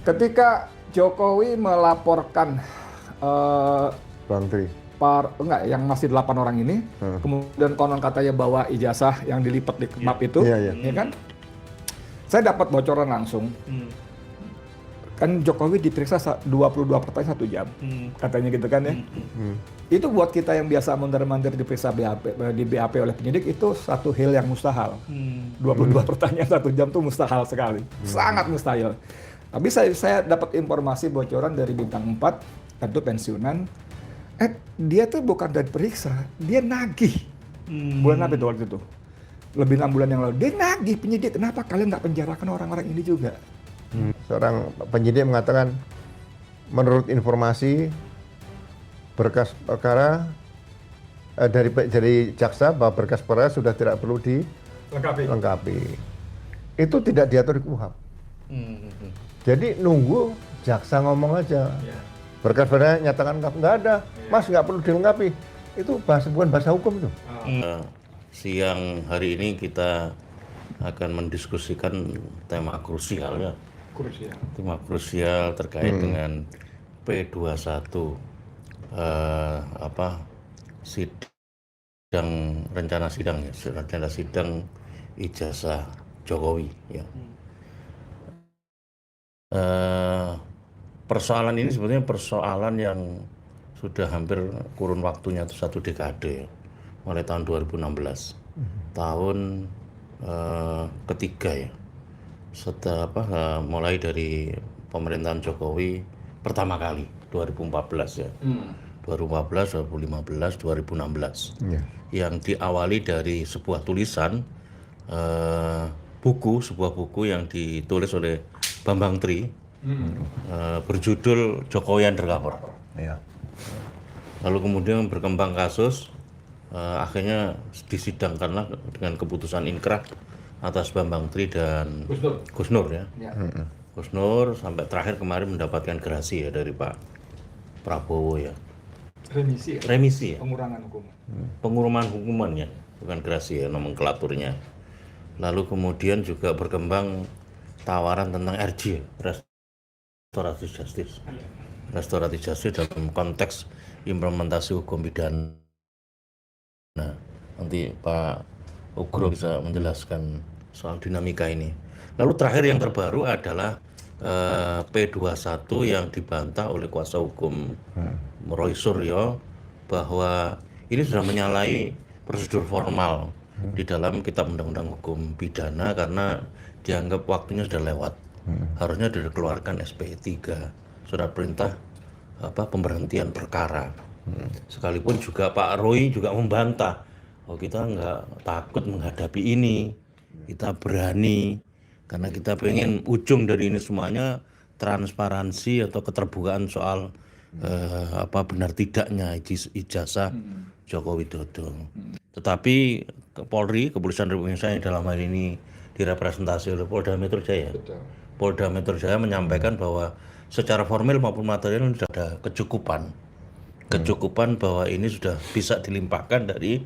Ketika Jokowi melaporkan Bantri. yang masih 8 orang ini, kemudian konon katanya bawa ijazah yang dilipat di map itu, Iya. ya kan? Saya dapat bocoran langsung. Kan Jokowi diperiksa 22 pertanyaan 1 jam, katanya gitu kan ya. Itu buat kita yang biasa mondar-mandir diperiksa di BAP oleh penyidik itu satu hal yang mustahil. 22 pertanyaan 1 jam tuh mustahil sekali, sangat mustahil. Tapi saya dapat informasi bocoran dari bintang 4, tentu pensiunan. Dia tuh bukan dari periksa, dia nagih. Bulan apa itu waktu itu? Lebih 6 bulan yang lalu. Dia nagih penyidik, kenapa kalian nggak penjarakan orang-orang ini juga? Seorang penyidik mengatakan, menurut informasi berkas perkara dari jaksa bahwa berkas perkara sudah tidak perlu dilengkapi. Itu tidak diatur di KUHP. Jadi nunggu jaksa ngomong aja. Berkas perkara nyatakan nggak ada, Mas nggak perlu dilengkapi. Itu bukan bahasa hukum itu. Siang hari ini kita akan mendiskusikan tema krusial ya. Tema krusial terkait dengan P21 rencana sidang ijazah Jokowi ya. Persoalan ini sebetulnya persoalan yang sudah hampir kurun waktunya itu 1 dekade ya. Mulai tahun 2016, tahun ketiga ya. Setelah mulai dari pemerintahan Jokowi pertama kali 2014 ya. 2014, 2015, 2016. Yang diawali dari sebuah tulisan sebuah buku yang ditulis oleh Bambang Tri berjudul Jokowi Undercover. Lalu kemudian berkembang kasus, akhirnya disidangkanlah dengan keputusan inkrah atas Bambang Tri dan Gus Nur ya. Gus Nur sampai terakhir kemarin mendapatkan gerasi ya dari Pak Prabowo ya. Remisi ya. Pengurangan hukuman ya, bukan gerasi ya nomenklaturnya. Lalu kemudian juga berkembang tawaran tentang RJ, restoratif justice. Restoratif justice dalam konteks implementasi hukum pidana. Nah, nanti Pak Ugro bisa menjelaskan soal dinamika ini. Lalu terakhir yang terbaru adalah P21 yang dibantah oleh kuasa hukum Roy Suryo bahwa ini sudah menyalahi prosedur formal di dalam Kitab Undang-Undang Hukum Pidana karena dianggap waktunya sudah lewat. Harusnya dikeluarkan SP 3, surat perintah pemberhentian perkara. Sekalipun juga Pak Roy juga membantah, kita nggak takut menghadapi ini, kita berani karena kita pengen ujung dari ini semuanya transparansi atau keterbukaan soal benar tidaknya ijazah Joko Widodo. Tetapi Polri, Kepolisian Republik Indonesia yang dalam hal ini direpresentasi oleh Polda Metro Jaya. Polda Metro Jaya menyampaikan bahwa secara formal maupun material sudah ada kecukupan bahwa ini sudah bisa dilimpahkan dari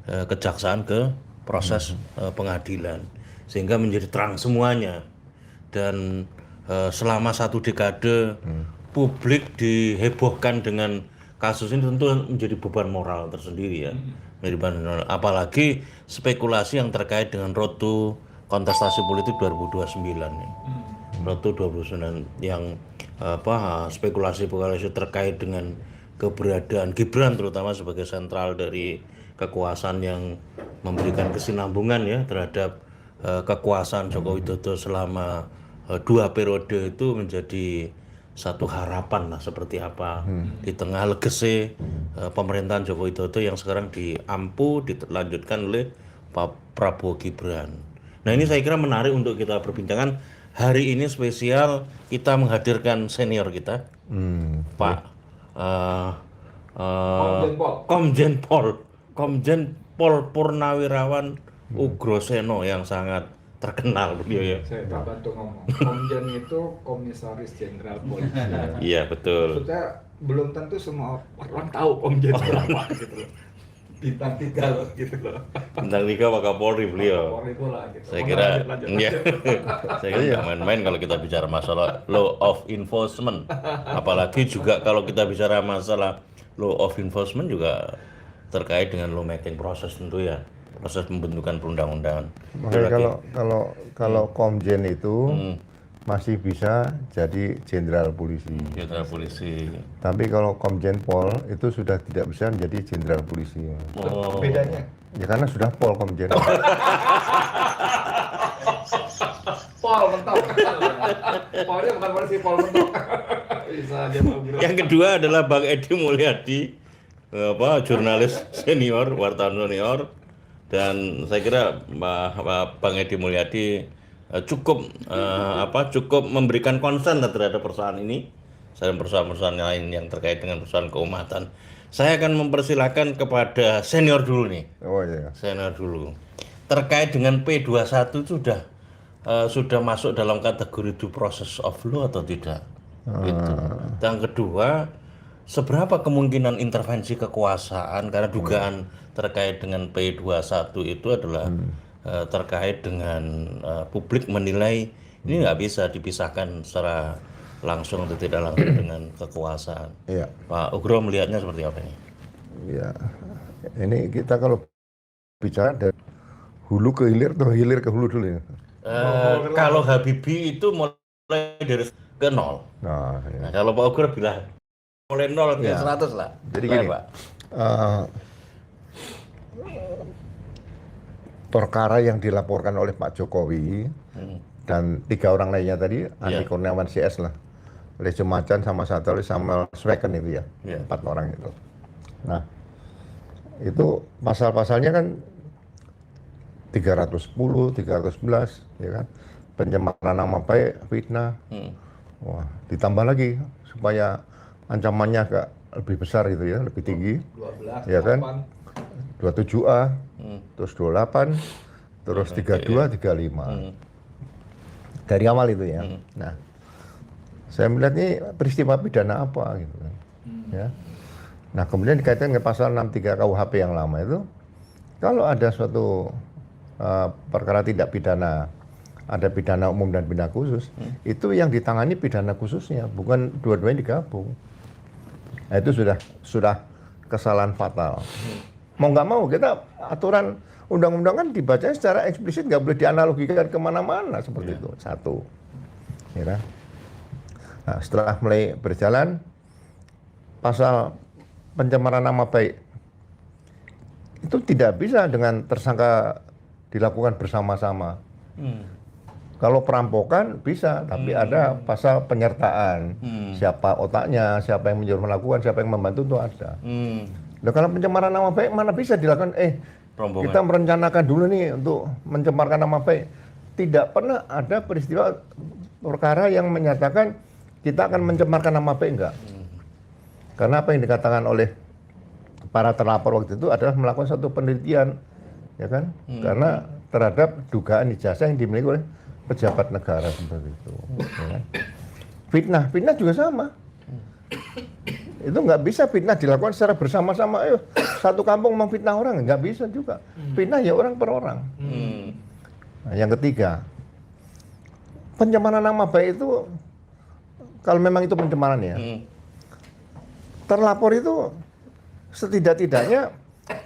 kejaksaan ke proses pengadilan sehingga menjadi terang semuanya. Dan selama 1 dekade publik dihebohkan dengan kasus ini tentu menjadi beban moral tersendiri ya. Apalagi spekulasi yang terkait dengan road to kontestasi politik 2029 ya. Road to 2029 yang spekulasi terkait dengan keberadaan Gibran terutama sebagai sentral dari kekuasaan yang memberikan kesinambungan ya terhadap kekuasaan Joko Widodo selama 2 periode itu menjadi satu harapan lah seperti apa di tengah legasi pemerintahan Joko Widodo yang sekarang dilanjutkan oleh Pak Prabowo Gibran. Nah ini saya kira menarik untuk kita perbincangkan. Hari ini spesial kita menghadirkan senior kita, Pak Komjen Pol Purnawirawan Ugroseno yang sangat terkenal beliau ya. Saya tak bantu ngomong. Komjen itu Komisaris Jenderal Polisi. Iya betul. Maksudnya belum tentu semua orang tahu Komjen itu apa gitu loh. bintang 3 loh gitu loh. Bintang 3 Wakapolri beliau. Kapolri pula gitu. Saya kira, Lanjut. ya, saya kira nggak main-main kalau kita bicara masalah law of enforcement. Apalagi juga kalau kita bicara masalah law of enforcement juga terkait dengan lawmaking proses tentu ya, proses pembentukan perundang-undangan. Makanya kalau Komjen itu masih bisa jadi jenderal polisi. Jenderal polisi. Tapi kalau Komjen Pol itu sudah tidak bisa menjadi jenderal polisi. Oh. Bedanya? Ya karena sudah Pol Komjen. Pol mentok. Polnya bukan polisi, Pol mentok. Bisa aja Pak Bro. Yang kedua adalah Bang Edi Mulyadi, jurnalis senior, wartawan senior, dan saya kira Bang Edi Mulyadi cukup memberikan konsen terhadap persoalan ini dan persoalan-persoalan lain yang terkait dengan persoalan keumatan. Saya akan mempersilahkan kepada senior dulu nih. Oh iya. Senior dulu. Terkait dengan P21 sudah masuk dalam kategori due process of law atau tidak? Gitu. Yang kedua, seberapa kemungkinan intervensi kekuasaan karena dugaan terkait dengan P21 itu adalah terkait dengan publik menilai ini nggak bisa dipisahkan secara langsung atau tidak langsung dengan kekuasaan. Iya. Pak Ugro melihatnya seperti apa ini? Ya, ini kita kalau bicara dari hulu ke hilir atau hilir ke hulu dulu ya. Kalau Habibie itu mulai dari ke 0. Nah, ya. Nah, kalau Pak Ugro bilang mulai 0 ke 100 lah. Jadi gini, Pak. perkara yang dilaporkan oleh Pak Jokowi dan 3 orang lainnya tadi, Andi Kurniawan CS lah, Lejo Macan sama satu lagi Samuel Sweken itu ya, 4 orang itu. Nah, itu pasal-pasalnya kan 310, 311, ya kan, pencemaran nama baik, fitnah. Wah, ditambah lagi supaya ancamannya agak lebih besar gitu ya, lebih tinggi. 12, ya kan? 27A, terus 28, terus 32, 35. Dari awal itu ya. Nah, saya melihat ini peristiwa pidana apa gitu kan. Ya. Nah, kemudian dikaitkan dengan pasal 63 KUHP yang lama itu, kalau ada suatu perkara tindak pidana, ada pidana umum dan pidana khusus, itu yang ditangani pidana khususnya, bukan dua-duanya digabung. Nah, itu sudah kesalahan fatal. Mau nggak mau kita aturan undang-undang kan dibaca secara eksplisit, nggak boleh dianalogikan kemana-mana seperti itu. Satu, ya kan? Nah, setelah mulai berjalan pasal pencemaran nama baik itu tidak bisa dengan tersangka dilakukan bersama-sama. Kalau perampokan bisa, tapi ada pasal penyertaan. Siapa otaknya, siapa yang menyuruh melakukan, siapa yang membantu itu ada. Nah, kalau pencemaran nama baik mana bisa dilakukan? Kita merencanakan dulu nih untuk mencemarkan nama baik. Tidak pernah ada peristiwa perkara yang menyatakan kita akan mencemarkan nama baik, enggak. Karena apa yang dikatakan oleh para terlapor waktu itu adalah melakukan satu penelitian, ya kan? Karena terhadap dugaan ijazah yang dimiliki oleh pejabat negara seperti itu. Ya kan? Fitnah juga sama. Itu nggak bisa fitnah dilakukan secara bersama-sama. Satu kampung memfitnah orang, nggak bisa juga. Fitnah ya orang per orang. Nah, yang ketiga, pencemaran nama baik itu, kalau memang itu pencemaran ya, terlapor itu setidak-tidaknya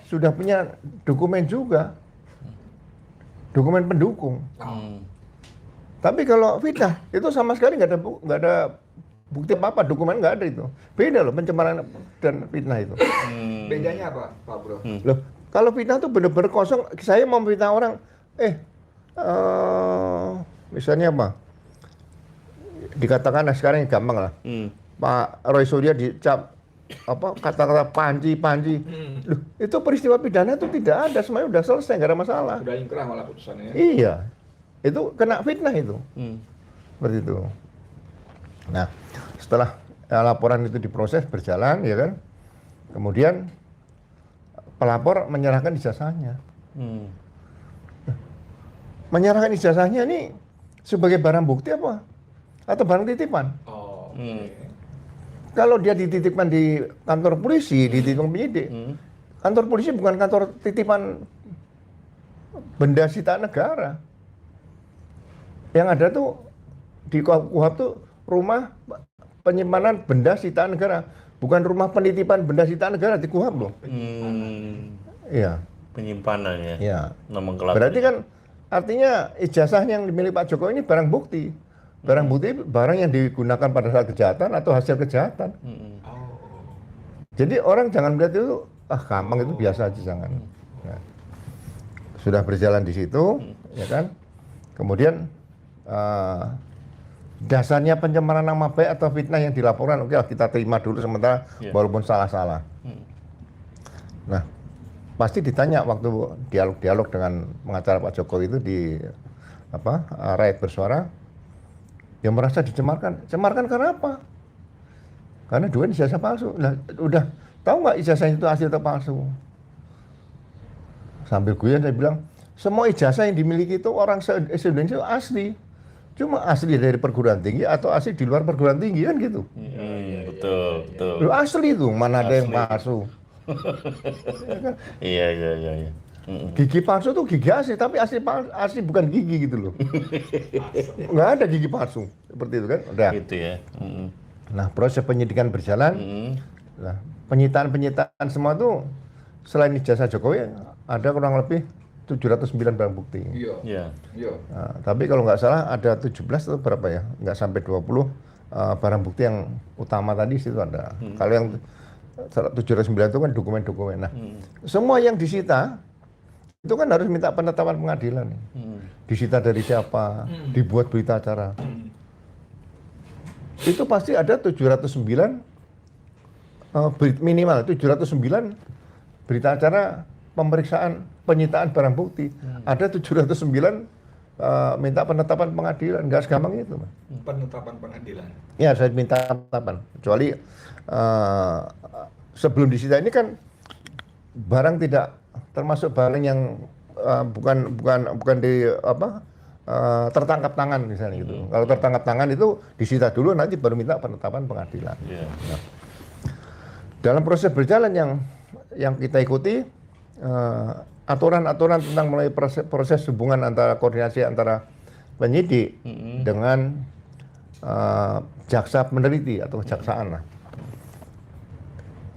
sudah punya dokumen juga, dokumen pendukung. Tapi kalau fitnah itu sama sekali nggak ada bukti apa-apa, dokumen nggak ada itu. Beda loh pencemaran dan fitnah itu. Bedanya apa, Pak Bro? Loh, kalau fitnah itu benar-benar kosong. Saya mau fitnah orang, misalnya apa? Dikatakan sekarang yang gampang lah. Pak Roy Suryo dicap kata-kata panji. Loh, itu peristiwa pidana itu tidak ada, semuanya udah selesai, nggak ada masalah. Sudah ingkrah malah putusannya. Iya, itu kena fitnah itu. Seperti itu. Nah, setelah laporan itu diproses berjalan, ya kan, kemudian pelapor menyerahkan ijazahnya. Menyerahkan ijazahnya ini sebagai barang bukti apa? Atau barang titipan? Okay. Kalau dia dititipkan di kantor polisi, dititipkan penyidik, kantor polisi bukan kantor titipan benda sitaan negara. Yang ada tuh di KUHP tuh rumah penyimpanan benda sitaan negara, bukan rumah penitipan benda sitaan negara di KUHP loh. Iya. Penyimpanan ya. Iya. Nomenklatur. Berarti kan artinya ijazah yang dimiliki Pak Jokowi ini barang bukti. Barang bukti barang yang digunakan pada saat kejahatan atau hasil kejahatan. Jadi orang jangan melihat itu gampang, itu biasa aja, jangan. Ya. Sudah berjalan di situ, ya kan. Kemudian dasarnya pencemaran nama baik atau fitnah yang dilaporkan, oke, kita terima dulu sementara, walaupun salah-salah. Nah, pasti ditanya waktu dialog-dialog dengan pengacara Pak Jokowi itu di Rakyat Bersuara, yang merasa dicemarkan. Cemarkan karena apa? Karena dua ijazah palsu. Nah, udah tahu nggak ijazah itu asli atau palsu? Sambil guyon saya bilang, semua ijazah yang dimiliki itu orang se-Indonesia asli. Cuma asli dari perguruan tinggi atau asli di luar perguruan tinggi kan gitu. Betul. Lu asli itu, mana ada yang palsu. Iya. Gigi palsu tuh gigi asli, tapi asli bukan gigi gitu loh. Nggak ada gigi palsu seperti itu kan. Udah. Gitu ya. Nah, proses penyidikan berjalan. Nah, penyitaan semua tuh selain ijazah Jokowi ada kurang lebih 709 barang bukti. Iya. Nah, tapi kalau nggak salah ada 17 atau berapa ya? Nggak sampai 20 barang bukti yang utama tadi situ ada. Kalau yang 709 itu kan dokumen-dokumen. Nah, semua yang disita itu kan harus minta penetapan pengadilan. Disita dari siapa? Dibuat berita acara. Itu pasti ada 709 minimal 709 berita acara pemeriksaan penyitaan barang bukti. Ada 709 minta penetapan pengadilan, nggak segampang itu. Penetapan pengadilan. Ya, saya minta penetapan. Kecuali sebelum disita ini kan barang tidak termasuk barang yang bukan di tertangkap tangan misalnya gitu. Kalau tertangkap tangan itu disita dulu, nanti baru minta penetapan pengadilan. Nah, dalam proses berjalan yang kita ikuti aturan-aturan tentang mulai proses hubungan antara koordinasi antara penyidik dengan jaksa peneliti atau kejaksaan lah.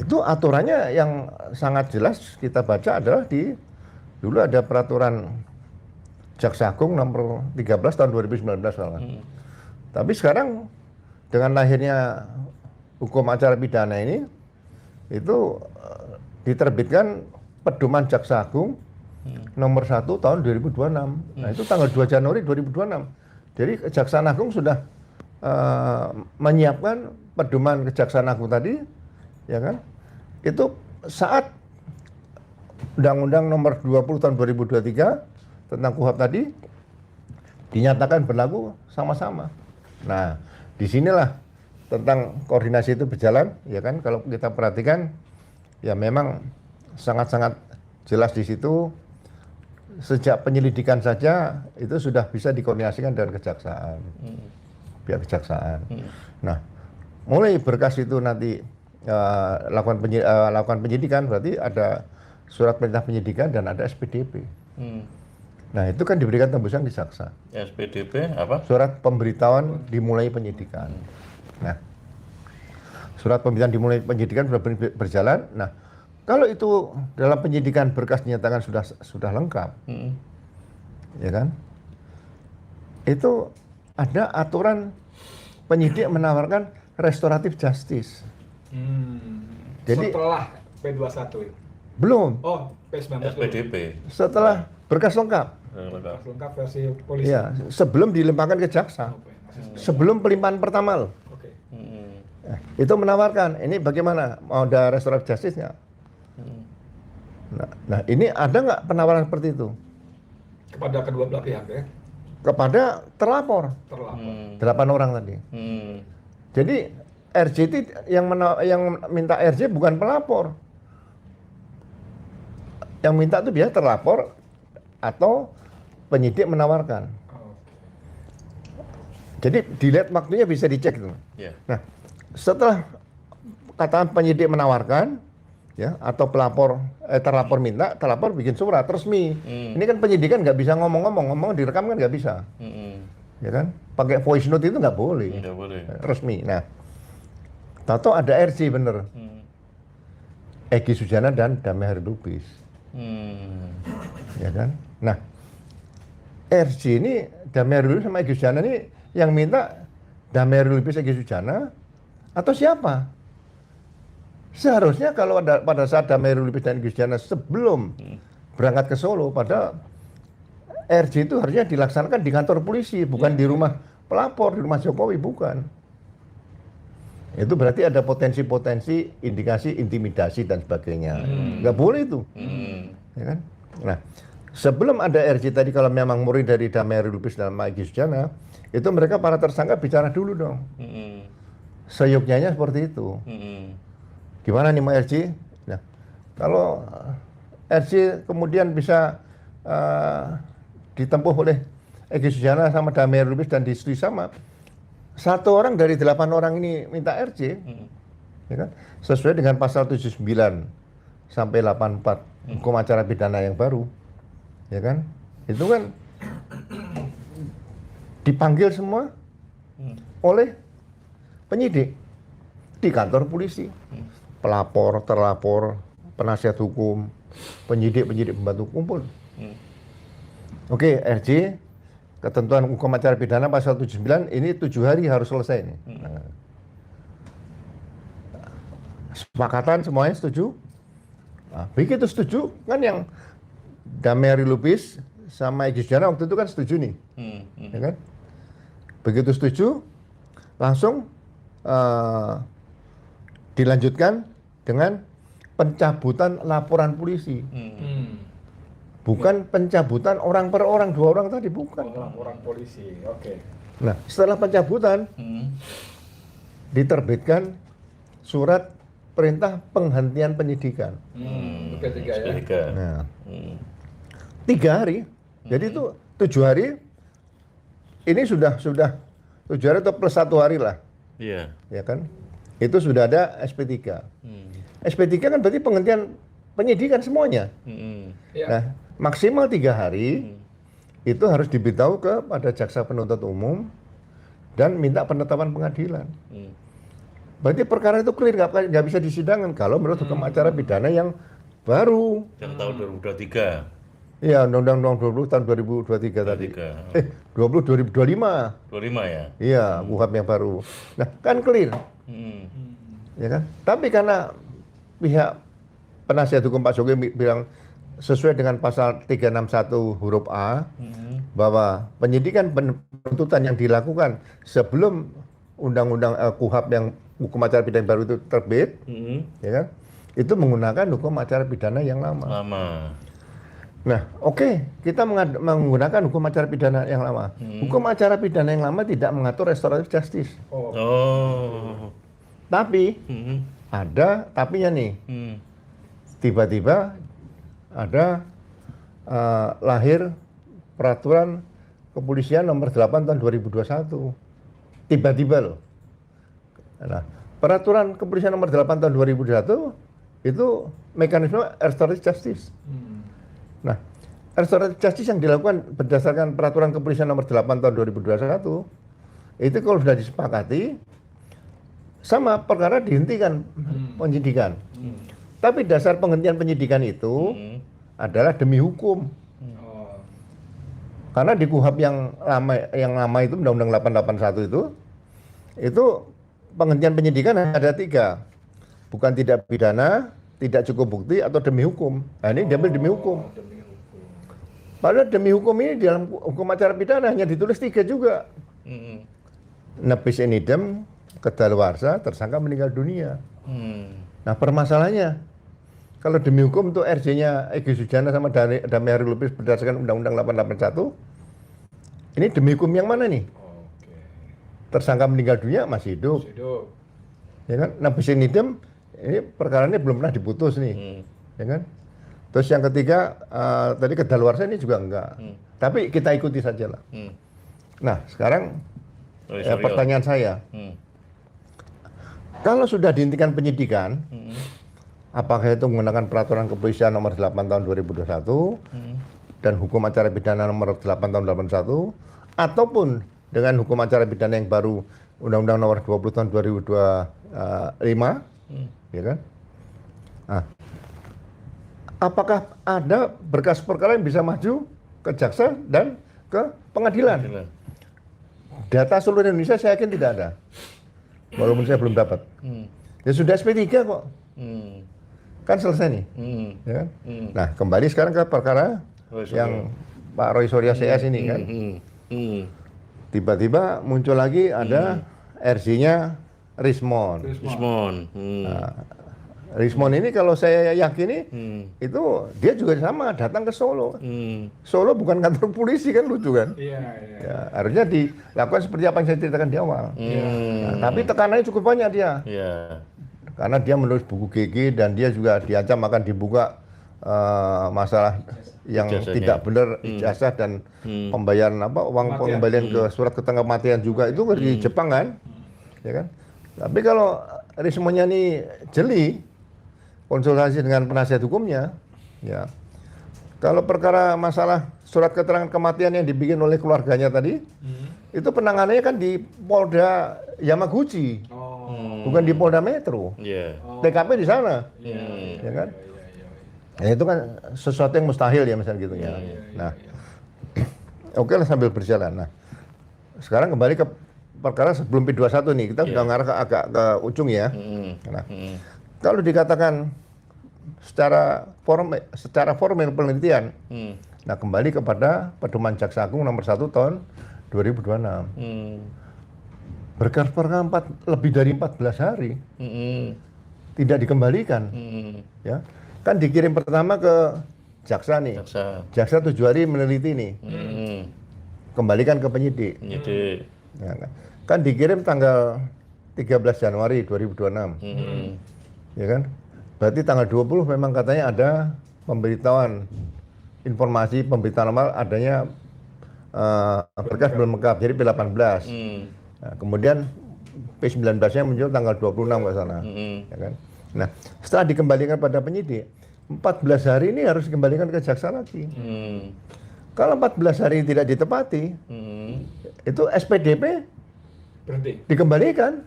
Itu aturannya yang sangat jelas kita baca adalah dulu ada peraturan Jaksa Agung nomor 13 tahun 2019 soalnya. Tapi sekarang dengan lahirnya hukum acara pidana ini itu diterbitkan pedoman Jaksa Agung nomor 1 tahun 2026. Nah, itu tanggal 2 Januari 2026. Jadi Kejaksaan Agung sudah menyiapkan pedoman Kejaksaan Agung tadi, ya kan? Itu saat Undang-Undang nomor 20 tahun 2023 tentang KUHP tadi dinyatakan berlaku sama-sama. Nah, disinilah tentang koordinasi itu berjalan, ya kan? Kalau kita perhatikan, ya memang sangat-sangat jelas di situ. Sejak penyelidikan saja itu sudah bisa dikoordinasikan dengan kejaksaan, pihak kejaksaan. Nah, mulai berkas itu nanti lakukan penyidikan, berarti ada surat perintah penyidikan dan ada SPDP. Nah, itu kan diberikan tembusan di jaksa. SPDP apa? Surat pemberitahuan dimulai penyidikan. Nah, surat pemberitahuan dimulai penyidikan sudah berjalan. Nah, kalau itu dalam penyidikan berkas dinyatakan sudah lengkap, ya kan? Itu ada aturan penyidik menawarkan restoratif justice. Jadi setelah P21 itu? Belum. Oh, P19. SPDP. Setelah berkas lengkap. Lengkap versi polisi. Ya, sebelum dilimpahkan ke jaksa. Sebelum pelimpahan pertama loh. Itu menawarkan, ini bagaimana? Mau ada restoratif justice nggak? Nah, ini ada nggak penawaran seperti itu? Kepada kedua belah pihak ya? Kepada terlapor. 8 orang tadi. Jadi RJT yang minta RJ bukan pelapor. Yang minta itu biasa terlapor atau penyidik menawarkan. Jadi dilihat waktunya bisa dicek itu. Nah, setelah katakan penyidik menawarkan, ya, atau terlapor minta, terlapor bikin surat resmi. Ini kan penyidikan nggak bisa ngomong direkam kan nggak bisa, ya kan? Pakai voice note itu nggak boleh, resmi. Nah, tahu ada RJ bener, Egy Sujana dan Damai Harilubis, ya kan? Nah, RJ ini Damai Harilubis sama Egy Sujana ini yang minta Damai Harilubis, Egy Sujana atau siapa? Seharusnya kalau pada saat Damai Harilubis dan Egy Sujana sebelum berangkat ke Solo, pada RJ itu harusnya dilaksanakan di kantor polisi, bukan di rumah pelapor, di rumah Jokowi, bukan. Itu berarti ada potensi-potensi, indikasi, intimidasi dan sebagainya. Nggak boleh itu. Ya kan? Nah, sebelum ada RJ tadi, kalau memang murid dari Damai Harilubis dan Egy Sujana, itu mereka para tersangka bicara dulu dong. Seyuknya seperti itu. Gimana nih Mas RJ? Nah, kalau RJ kemudian bisa ditempuh oleh Egy Sujana sama Damai Harilubis dan disetujui sama, 1 orang dari 8 orang ini minta RJ, ya kan? Sesuai dengan pasal 79 sampai 84 hukum acara pidana yang baru, ya kan? Itu kan dipanggil semua oleh penyidik di kantor polisi, pelapor, terlapor, penasihat hukum, penyidik pembantu kumpul. Oke, RJ, ketentuan hukum acara pidana pasal 79 ini 7 hari harus selesai nih. Nah, sepakatan semuanya setuju. Nah, begitu setuju kan yang Damai Harilubis sama Egy Sujana waktu itu kan setuju nih, ya kan? Begitu setuju, langsung dilanjutkan dengan pencabutan laporan polisi. Bukan pencabutan orang per orang, 2 orang tadi, bukan. Orang polisi, oke. Nah, setelah pencabutan, diterbitkan surat perintah penghentian penyidikan. SP3 ya. Nah, 3 hari. Jadi itu 7 hari. Ini sudah 7 hari atau plus 1 hari lah. Iya. Ya kan? Itu sudah ada SP3. SP3 kan berarti penghentian penyidikan semuanya. Nah, maksimal 3 hari itu harus diberitahu kepada jaksa penuntut umum dan minta penetapan pengadilan. Berarti perkara itu clear, nggak bisa disidangkan kalau menurut hukum acara pidana yang baru. Yang tahun 2023. Iya, Undang-Undang 20 tahun 2023 tadi. 20 2025. 25 ya? Iya, KUHP yang baru. Nah, kan clear. Ya kan? Tapi karena pihak penasihat hukum Pak Jokowi bilang sesuai dengan pasal 361 huruf A, bahwa penyidikan penuntutan yang dilakukan sebelum undang-undang KUHP yang hukum acara pidana baru itu terbit, ya kan? Itu menggunakan hukum acara pidana yang lama. Nah, oke, kita menggunakan hukum acara pidana yang lama. Hukum acara pidana yang lama tidak mengatur restoratif justice. Tapi ada tapinya nih. Tiba-tiba ada lahir peraturan kepolisian nomor 8 tahun 2021. Tiba-tiba loh. Nah, peraturan kepolisian nomor 8 tahun 2021 itu mekanisme restoratif justice. Nah, restoratif justice yang dilakukan berdasarkan peraturan kepolisian nomor 8 tahun 2021 itu kalau sudah disepakati sama perkara dihentikan penyidikan. Tapi dasar penghentian penyidikan itu adalah demi hukum. Karena di KUHP yang lama itu Undang-Undang 881 itu penghentian penyidikan ada 3. Bukan tidak pidana, tidak cukup bukti atau demi hukum. Nah, ini diambil demi hukum. Padahal demi hukum ini dalam hukum acara pidana hanya ditulis 3 juga. Nebis in idem, kedaluarsa, tersangka meninggal dunia. Nah, permasalahannya kalau demi hukum itu RJ-nya Egy Sujana sama Damai Harilubis berdasarkan Undang-Undang 881, ini demi hukum yang mana nih? Tersangka meninggal dunia masih hidup. Ya kan? Nah, bis in idem ini perkaranya belum pernah diputus nih. Ya kan? Terus yang ketiga tadi kedaluarsa ini juga enggak. Tapi kita ikuti saja lah. Nah, sekarang pertanyaan saya. Kalau sudah dihentikan penyidikan, apakah itu menggunakan peraturan kepolisian nomor 8 tahun 2021 dan hukum acara pidana nomor 8 tahun 81 ataupun dengan hukum acara pidana yang baru Undang-Undang nomor 20 tahun 2025, ya kan? Nah, apakah ada berkas perkara yang bisa maju ke jaksa dan ke pengadilan? Data seluruh Indonesia saya yakin tidak ada, walaupun saya belum dapat. Ya sudah SP3 kok, kan selesai nih. Ya kan? Nah, kembali sekarang ke perkara yang Pak Roy Suryo CS ini kan. Tiba-tiba muncul lagi ada RJ-nya Rismond. Nah, Rismond ini kalau saya yakini itu dia juga sama datang ke Solo. Solo bukan kantor polisi kan, lucu kan? Ya, harusnya dilakukan seperti apa yang saya ceritakan di awal. Nah, tapi tekanannya cukup banyak dia. Karena dia menulis buku GG dan dia juga diancam akan dibuka masalah yang Ijazahnya. tidak benar ijazah dan pembayaran uang pengembalian ke surat keterangan kematian juga itu di Jepang kan, ya kan? Tapi kalau Rismondnya ini jeli konsultasi dengan penasihat hukumnya, ya. Kalau perkara masalah surat keterangan kematian yang dibikin oleh keluarganya tadi, itu penanganannya kan di Polda Yamaguchi, bukan di Polda Metro. TKP di sana, ya kan? Ya, itu kan sesuatu yang mustahil ya misalnya gitu ya. Nah, oke lah sambil berjalan. Nah, sekarang kembali ke perkara sebelum P21 nih, kita sudah ngarah agak ke ujung ya. Nah, kalau dikatakan secara formal penelitian, nah kembali kepada Pedoman Jaksa Agung nomor 1 tahun 2026. Berkas perkara lebih dari 14 hari tidak dikembalikan, ya. Kan dikirim pertama ke jaksa nih. Jaksa 7 hari meneliti nih. Kembalikan ke penyidik. Ya, kan dikirim tanggal 13 Januari 2026. Ya kan? Berarti tanggal 20 memang katanya ada pemberitahuan informasi pemberitaan awal adanya berkas belum lengkap, jadi P18. Nah, kemudian P19-nya muncul tanggal 26 ke sana. Ya kan? Nah, setelah dikembalikan pada penyidik, 14 hari ini harus dikembalikan ke jaksa lagi. Kalau 14 hari tidak ditepati, itu SPDP berhenti, dikembalikan.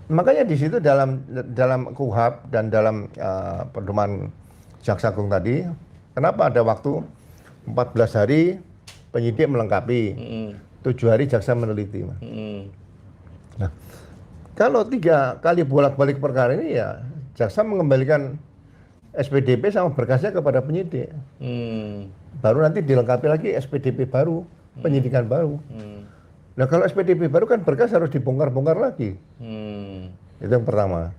Makanya di situ dalam KUHP dan dalam pedoman Jaksa Agung tadi, kenapa ada waktu 14 hari penyidik melengkapi, 7 hari jaksa meneliti. Nah, kalau 3 kali bolak-balik perkara ini ya jaksa mengembalikan SPDP sama berkasnya kepada penyidik. Baru nanti dilengkapi lagi SPDP baru, penyidikan baru. Nah kalau SPDP baru kan berkas harus dibongkar-bongkar lagi. Itu yang pertama.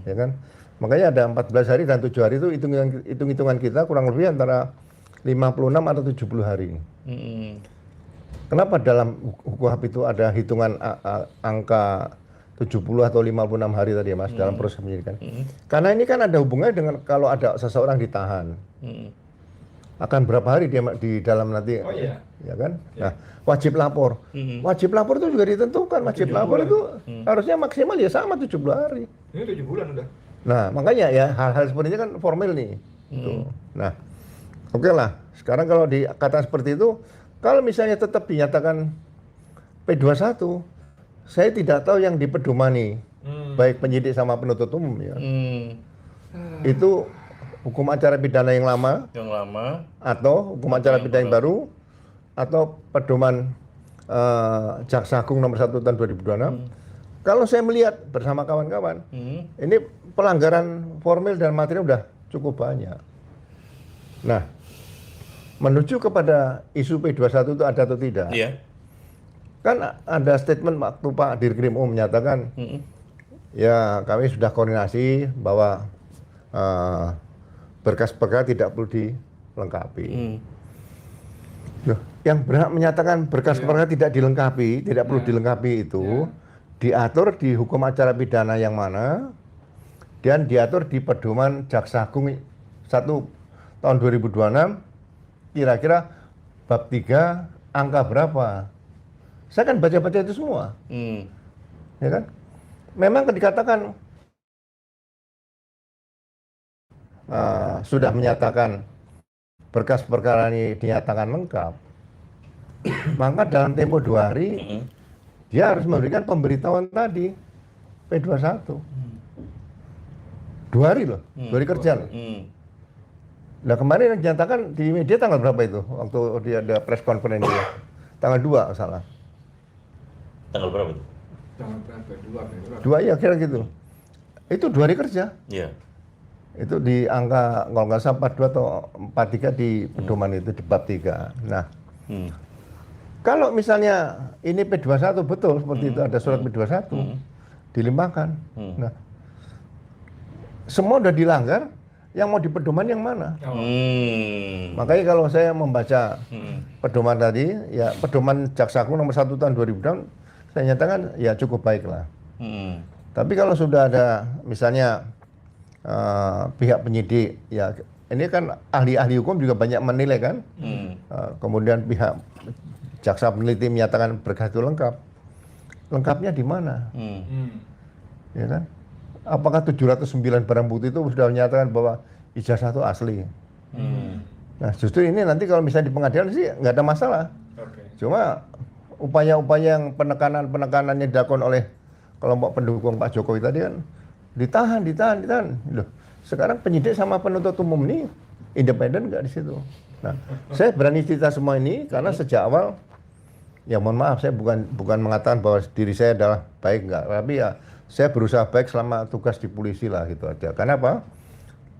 Ya kan? Makanya ada 14 hari dan 7 hari itu hitung-hitungan kita kurang lebih antara 56 atau 70 hari. Kenapa dalam hukum HAP itu ada hitungan angka 70 atau 56 hari tadi ya Mas, dalam proses penyidikan. Karena ini kan ada hubungannya dengan kalau ada seseorang ditahan. Akan berapa hari dia di dalam nanti, ya kan? Nah, wajib lapor. Wajib lapor itu juga ditentukan. Wajib lapor itu harusnya maksimal ya sama 70 hari. Ini 7 bulan udah. Nah, makanya ya hal-hal seperti ini kan formal nih. Tuh. Nah, oke lah. Sekarang kalau dikatakan seperti itu, kalau misalnya tetap dinyatakan P21, saya tidak tahu yang dipedomani, baik penyidik sama penuntut umum ya. Itu hukum acara pidana yang lama, atau hukum acara pidana yang baru, atau pedoman Jaksa Agung nomor 1 tahun 2026. Kalau saya melihat bersama kawan-kawan, ini pelanggaran formil dan material udah cukup banyak. Nah, menuju kepada isu P21 itu ada atau tidak? Kan ada statement waktu Pak Dirkrim menyatakan, ya kami sudah koordinasi bahwa berkas perkara tidak perlu dilengkapi. Loh, yang berhak menyatakan berkas perkara tidak dilengkapi, tidak perlu dilengkapi itu diatur di hukum acara pidana yang mana dan diatur di pedoman Jaksa Agung 1 tahun 2026 kira-kira bab 3 angka berapa. Saya kan baca-baca itu semua. Ya kan? Memang dikatakan sudah menyatakan berkas perkara ini dinyatakan lengkap, maka dalam tempo 2 hari dia harus memberikan pemberitahuan tadi P21. 2 hari loh, 2 hari kerja loh. Nah kemarin yang dinyatakan di media tanggal berapa itu? Waktu dia ada press conference dia. Tanggal 2 salah. Tanggal berapa itu? Tanggal berapa? 2 ya kira gitu. Itu 2 hari kerja. Iya. Itu di angka kalau nggak salah 42 atau 43 di pedoman itu di bab 3. Nah, kalau misalnya ini P21 betul seperti itu ada surat P21 dilimpahkan. Nah, semua udah dilanggar, yang mau di pedoman yang mana? Makanya kalau saya membaca pedoman tadi, ya pedoman Jaksa Agung nomor 1 tahun 2000, saya nyatakan ya cukup baik lah. Tapi kalau sudah ada misalnya pihak penyidik, ya ini kan ahli-ahli hukum juga banyak menilai kan. Kemudian pihak jaksa peneliti menyatakan berkas itu lengkap. Lengkapnya di mana? Ya kan? Apakah 709 barang bukti itu sudah menyatakan bahwa ijazah itu asli? Nah justru ini nanti kalau misalnya di pengadilan sih nggak ada masalah. Cuma upaya-upaya yang penekanan yang dilakukan oleh kelompok pendukung Pak Jokowi tadi kan ditahan. Loh, sekarang penyidik sama penuntut umum ini independen nggak di situ? Nah, saya berani cerita semua ini karena sejak awal, ya mohon maaf, saya bukan mengatakan bahwa diri saya adalah baik nggak, tapi ya saya berusaha baik selama tugas di polisi lah gitu aja. Karena apa?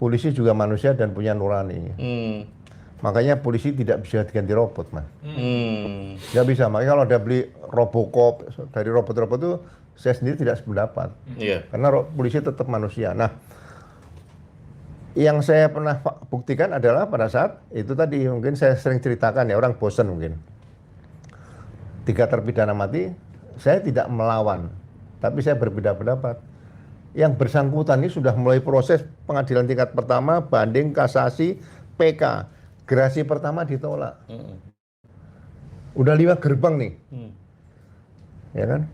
Polisi juga manusia dan punya nurani. Makanya polisi tidak bisa diganti robot, Mas. Nggak bisa. Makanya kalau ada beli Robocop dari robot-robot itu, saya sendiri tidak sependapat. Karena polisi tetap manusia. Nah, yang saya pernah buktikan adalah pada saat itu tadi, mungkin saya sering ceritakan ya, orang bosan mungkin. 3 terpidana mati, saya tidak melawan, tapi saya berbeda pendapat. Yang bersangkutan ini sudah mulai proses pengadilan tingkat pertama, banding, kasasi, PK. Gerasi pertama ditolak. Udah 5 gerbang nih. Ya kan?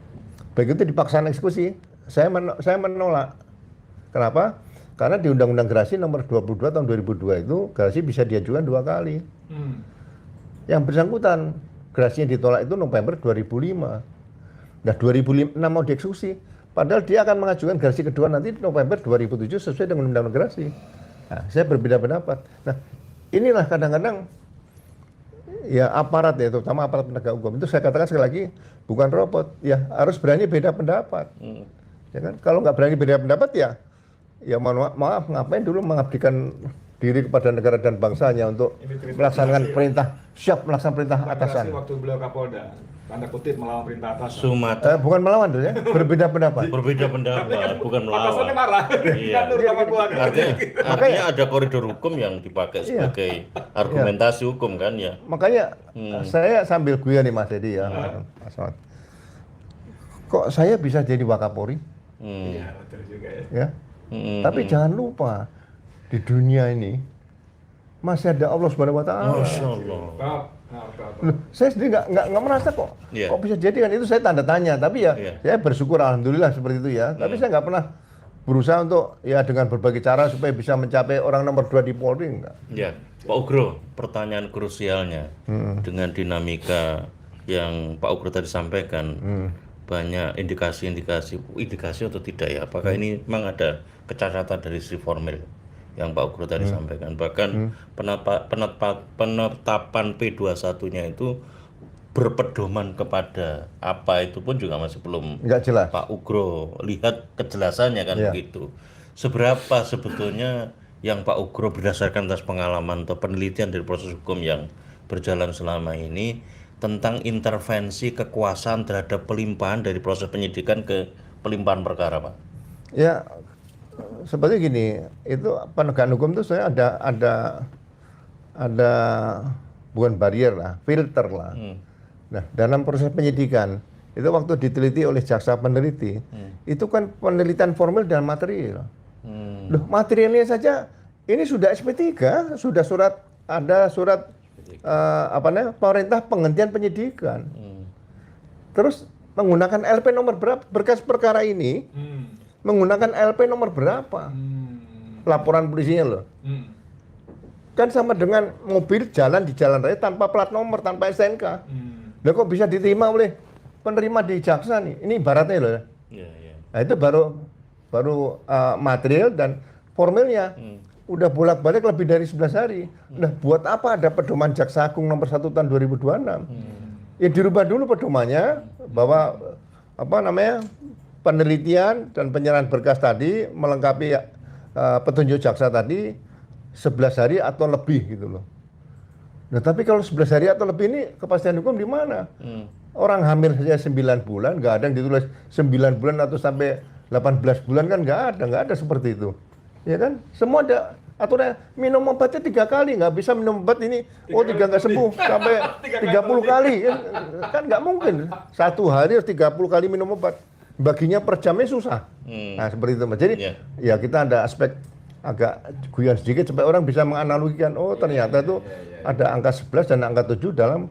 Begitu dipaksakan eksekusi, saya menolak. Kenapa? Karena di Undang-Undang Gerasi nomor 22 tahun 2002 itu gerasi bisa diajukan 2 kali. Yang bersangkutan gerasinya ditolak itu November 2005. Nah 2006 mau dieksekusi, padahal dia akan mengajukan gerasi kedua nanti November 2007 sesuai dengan Undang-Undang Gerasi. Nah, saya berbeda pendapat. Nah inilah kadang-kadang ya aparat ya, terutama aparat penegak hukum itu saya katakan sekali lagi bukan robot, ya harus berani beda pendapat. Ya kan? Kalau nggak berani beda pendapat ya maaf ngapain dulu mengabdikan diri kepada negara dan bangsanya untuk melaksanakan perintah, siap melaksanakan perintah atasan. Waktu beliau Kapolda, tanda kutip melawan perintah atasan. Bukan melawan tuh ya, berbeda pendapat. Berbeda pendapat, bukan melawan. Atasannya marah. Iya. Artinya ada koridor hukum yang dipakai sebagai argumentasi hukum kan ya. Makanya saya sambil guyon nih Mas Dedi ya, Mas Mat. Kok saya bisa jadi Wakapolri? Iya, betul juga ya. Tapi jangan lupa di dunia ini masih ada Allah Subhanahu Wa Taala. Masya Allah. Loh, saya sendiri nggak merasa kok bisa jadi kan, itu saya tanda tanya. Tapi ya saya bersyukur alhamdulillah seperti itu ya. Tapi saya nggak pernah berusaha untuk ya dengan berbagai cara supaya bisa mencapai orang nomor 2 di Polri, enggak. Ya, Pak Ugro, pertanyaan krusialnya dengan dinamika yang Pak Ugro tadi sampaikan, banyak indikasi atau tidak ya? Apakah ini memang ada kecacatan dari sisi formil yang Pak Ugro tadi sampaikan? Bahkan penetapan P21-nya itu berpedoman kepada apa itu pun juga masih belum nggak jelas. Pak Ugro lihat kejelasannya kan begitu. Seberapa sebetulnya yang Pak Ugro berdasarkan atas pengalaman atau penelitian dari proses hukum yang berjalan selama ini tentang intervensi kekuasaan terhadap pelimpahan dari proses penyidikan ke pelimpahan perkara, Pak? Ya, seperti gini, itu penegakan hukum itu sebenarnya ada bukan barrier lah, filter lah. Nah, dalam proses penyidikan itu waktu diteliti oleh jaksa peneliti, itu kan penelitian formil dan material. Loh, materialnya saja ini sudah SP3, sudah ada surat perintah penghentian penyidikan. Terus menggunakan LP nomor berapa berkas perkara ini? Menggunakan LP nomor berapa? laporan polisinya loh. Kan sama dengan mobil jalan di jalan raya tanpa plat nomor, tanpa STNK. Lah kok bisa diterima oleh penerima di jaksa nih? Ini ibaratnya loh. Nah itu baru material dan formilnya. Udah bolak-balik lebih dari 11 hari. Nah buat apa ada pedoman Jaksa Agung nomor 1 tahun 2026? Ya dirubah dulu pedomannya bahwa penelitian dan penyerahan berkas tadi melengkapi petunjuk jaksa tadi 11 hari atau lebih gitu loh. Nah tapi kalau 11 hari atau lebih ini kepastian hukum di mana? Orang hamil saja 9 bulan, nggak ada yang ditulis 9 bulan atau sampai 18 bulan kan nggak ada seperti itu. Ya kan? Semua ada aturan minum obatnya 3 kali, nggak bisa minum obat ini, 3 nggak sembuh, sampai 30 kali. Kan nggak mungkin, 1 hari 30 kali minum obat. Baginya per jamnya susah. Nah seperti itu. Jadi ya kita ada aspek agak guyon sedikit supaya orang bisa menganalogikan, ternyata itu ada angka 11 dan angka 7 dalam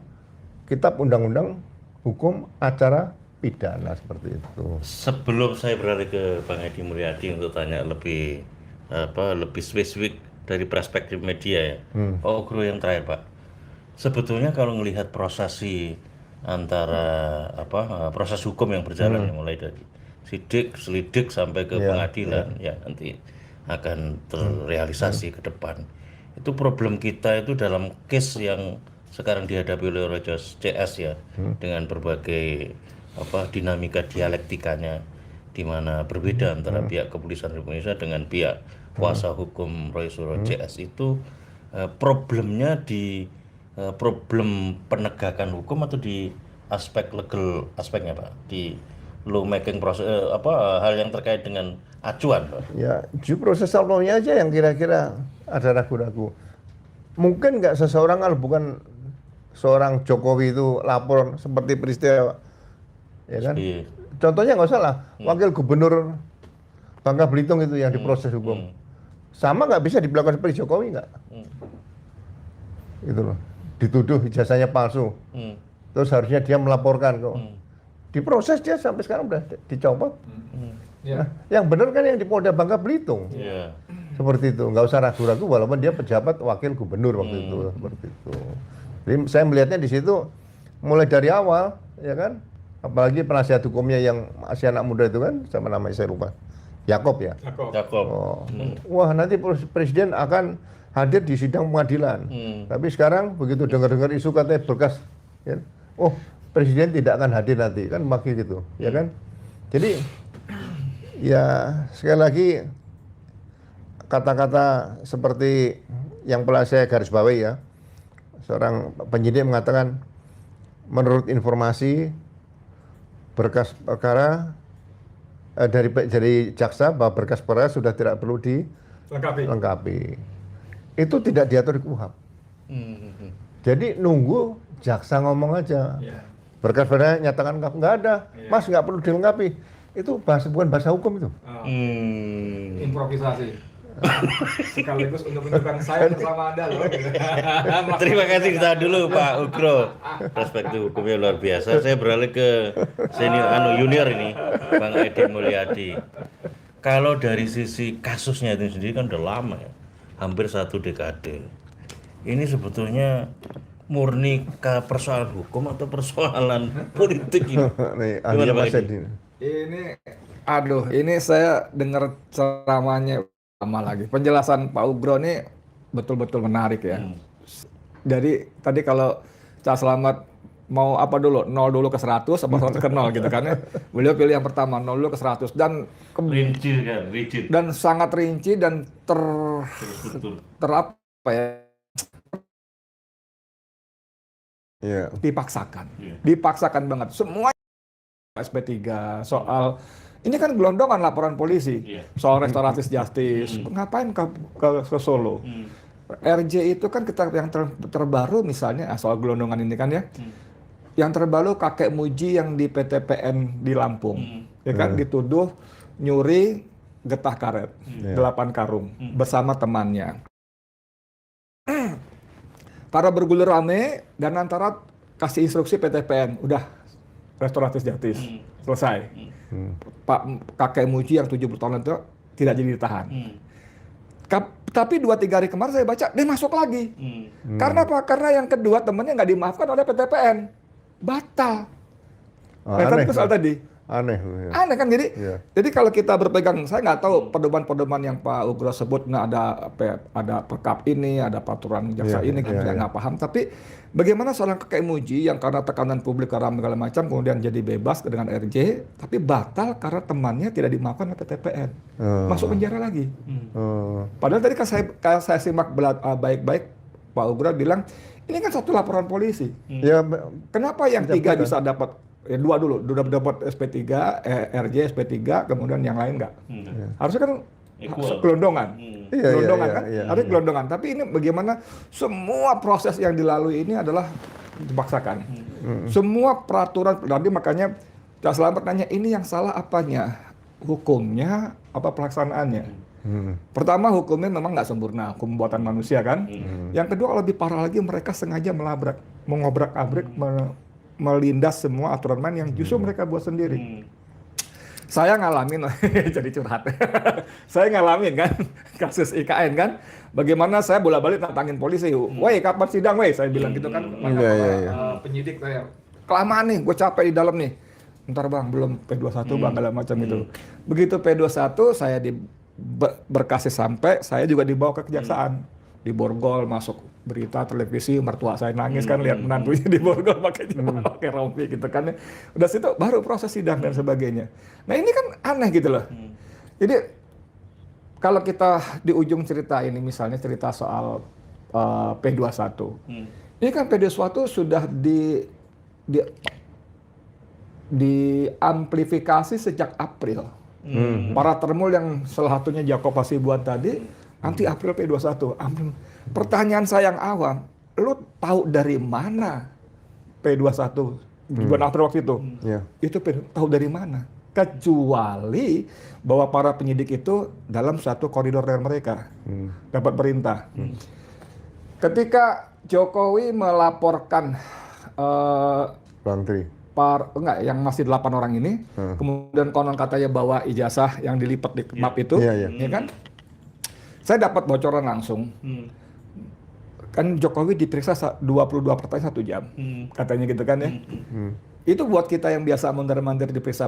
kitab undang-undang hukum acara pidana seperti itu. Sebelum saya beralih ke Bang Edi Mulyadi untuk tanya lebih spesifik dari perspektif media ya. Pak Ugro yang terakhir Pak. Sebetulnya kalau melihat prosesi antara proses hukum yang berjalan mulai dari sidik, selidik sampai ke pengadilan ya nanti akan terrealisasi ke depan. Itu problem kita itu dalam case yang sekarang dihadapi oleh CS ya dengan berbagai dinamika dialektikanya di mana berbeda antara pihak kepolisian Republik Indonesia dengan pihak kuasa hukum Roy Suryo CS itu problemnya di problem penegakan hukum atau di aspek legal aspeknya Pak, di law making proses hal yang terkait dengan acuan Pak. Ya, due process law-nya aja yang kira-kira ada ragu-ragu. Mungkin nggak seseorang kalau bukan seorang Jokowi itu lapor seperti peristiwa ya kan? Contohnya nggak usah lah, wakil gubernur Bangka Belitung itu yang diproses hukum. Sama nggak bisa dilakukan seperti Jokowi nggak? Itu loh, dituduh ijazahnya palsu. Terus harusnya dia melaporkan kok. Diproses dia sampai sekarang udah dicopot. Nah, yang benar kan yang di Polda Bangka Belitung. Seperti itu, nggak usah ragu-ragu walaupun dia pejabat wakil gubernur waktu itu, seperti itu. Jadi saya melihatnya di situ mulai dari awal, ya kan? Apalagi penasihat hukumnya yang masih anak muda itu kan, sama namanya saya lupa. Yakob ya. Yakob. Wah nanti presiden akan hadir di sidang pengadilan. Tapi sekarang begitu dengar-dengar isu katanya berkas, ya, presiden tidak akan hadir nanti kan makin gitu, ya kan? Jadi ya sekali lagi kata-kata seperti yang pernah saya garis bawahi ya, seorang penyidik mengatakan menurut informasi berkas perkara dari jaksa bahwa berkas perkara sudah tidak perlu dilengkapi. Itu tidak diatur di KUHP. Jadi nunggu jaksa ngomong aja. Berkas perkara nyatakan nggak ada, Mas nggak perlu dilengkapi. Itu bukan bahasa hukum itu. Improvisasi. Sekaligus untuk menunjukkan saya bersama Anda loh. Terima kasih kita dulu Pak Ugro. Perspektif hukumnya luar biasa. Saya beralih ke junior ini, Bang Edi Mulyadi. Kalau dari sisi kasusnya itu sendiri kan udah lama ya, hampir 1 dekade. Ini sebetulnya murni persoalan hukum atau persoalan politik ini? Gimana Pak Edi? Ini saya dengar ceramahnya lama lagi. Penjelasan Pak Ugro ini betul-betul menarik ya. Jadi tadi kalau Cak Slamet mau apa dulu? 0 dulu ke 100 apa 100 ke 0 gitu kan ya. Beliau pilih yang pertama 0 dulu ke 100 dan rinci kan, rigid. Dan sangat rinci dan apa ya? Dipaksakan. Dipaksakan banget. Semua SP3 soal ini kan gelondongan laporan polisi soal restoratif justice. Ngapain ke Solo? RJ itu kan yang terbaru misalnya soal gelondongan ini kan ya. Yang terbaru kakek Muji yang di PTPN di Lampung. Ya kan dituduh nyuri getah karet 8 karung bersama temannya. Para bergulir rame dan antara kasih instruksi PTPN udah restoratif justice selesai. Pak kakek Muji yang 70 tahun itu tidak jadi ditahan. Tapi 2-3 hari kemarin saya baca, dia masuk lagi. Karena apa? Karena yang kedua temennya nggak dimaafkan oleh PTPN. Batal. Aneh, Itu soal tadi. Aneh. Aneh kan, jadi kalau kita berpegang, saya nggak tahu pedoman-pedoman yang Pak Ugro sebut, ada perkap ini, ada peraturan jaksa ini, kita nggak paham. Tapi bagaimana seorang kakek muji yang karena tekanan publik karena segala macam kemudian jadi bebas dengan RJ, tapi batal karena temannya tidak dimaafkan oleh PTPN, masuk penjara lagi. Padahal tadi kan saya simak baik-baik, Pak Ugro bilang ini kan satu laporan polisi. Kenapa yang 3 bisa dapat? 2 dulu, udah dapat SP3, RJ SP3, kemudian yang lain nggak. Harusnya kan gelondongan. Gelondongan kan? Harusnya gelondongan. Tapi ini bagaimana semua proses yang dilalui ini adalah dipaksakan. Semua peraturan, nanti makanya Cak Slamet nanya, ini yang salah apanya? Hukumnya apa pelaksanaannya? Pertama, hukumnya memang nggak sempurna, hukum buatan manusia kan. Yang kedua, lebih parah lagi, mereka sengaja mengobrak-abrik, melindas semua aturan main yang justru mereka buat sendiri. Saya ngalamin, jadi curhat. Saya ngalamin kan, kasus IKN kan. Bagaimana saya bolak-balik nantangin polisi. Woi, kapan sidang, woi? Saya bilang gitu kan. Penyidik saya, kelamaan nih, gue capek di dalam nih. Ntar bang, belum P21 bang, segala macam itu. Begitu P21, saya berkasih sampai, saya juga dibawa ke kejaksaan. Di borgol, masuk berita televisi, mertua saya nangis kan lihat menantunya di borgol pakai rompi gitu kan. Udah situ baru proses sidang dan sebagainya. Nah ini kan aneh gitu loh. Jadi kalau kita di ujung cerita ini misalnya cerita soal P21. Ini kan P21 sudah diamplifikasi sejak April. Para termul yang salah satunya Jakob Hasibuan tadi anti April P21. Pertanyaan saya yang awam, lu tahu dari mana P21 bulan April waktu itu? Itu tahu dari mana? Kecuali bahwa para penyidik itu dalam satu koridor dengan mereka dapat perintah. Ketika Jokowi melaporkan Bang Tri, yang masih 8 orang ini, kemudian konon katanya bawa ijazah yang dilipat di map itu, ya kan? Saya dapat bocoran langsung. Kan Jokowi diperiksa 22 pertanyaan 1 jam. Katanya gitu kan ya. Itu buat kita yang biasa mondar-mandir diperiksa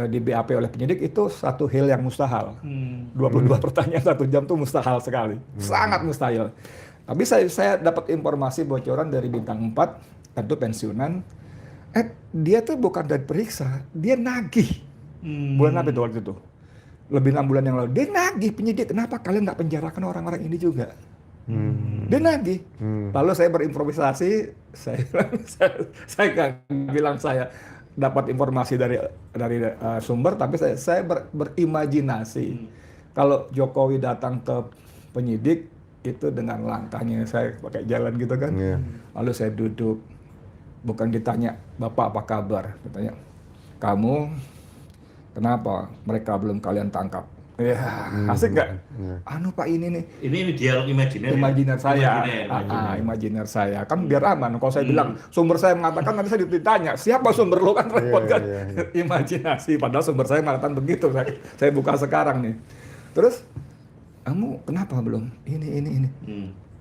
di BAP oleh penyidik itu satu hal yang mustahil. 22 pertanyaan 1 jam itu mustahil sekali. Sangat mustahil. Tapi saya dapat informasi bocoran dari Bintang 4, tentu pensiunan. Dia tuh bukan dari periksa, dia nagih. Bulan apa itu waktu itu? Lebih 6 bulan yang lalu, dia nagih penyidik, kenapa kalian nggak penjarakan orang-orang ini juga? Dia nagih. Lalu saya berimprovisasi, saya nggak bilang saya dapat informasi dari sumber, tapi saya berimajinasi. Kalau Jokowi datang ke penyidik, itu dengan langkahnya saya pakai jalan gitu kan. Lalu saya duduk, bukan ditanya, Bapak apa kabar? Ditanya, kamu kenapa mereka belum kalian tangkap? Ya, asik nggak? Pak ini nih. Ini dialog imajiner. Imajiner saya. Imajiner saya. Kan biar aman. Kalau saya bilang sumber saya mengatakan, nanti saya ditanya siapa sumber lo, kan repot kan? Imajinasi. Padahal sumber saya mengatakan begitu. Saya buka sekarang nih. Terus, kamu kenapa belum? Ini.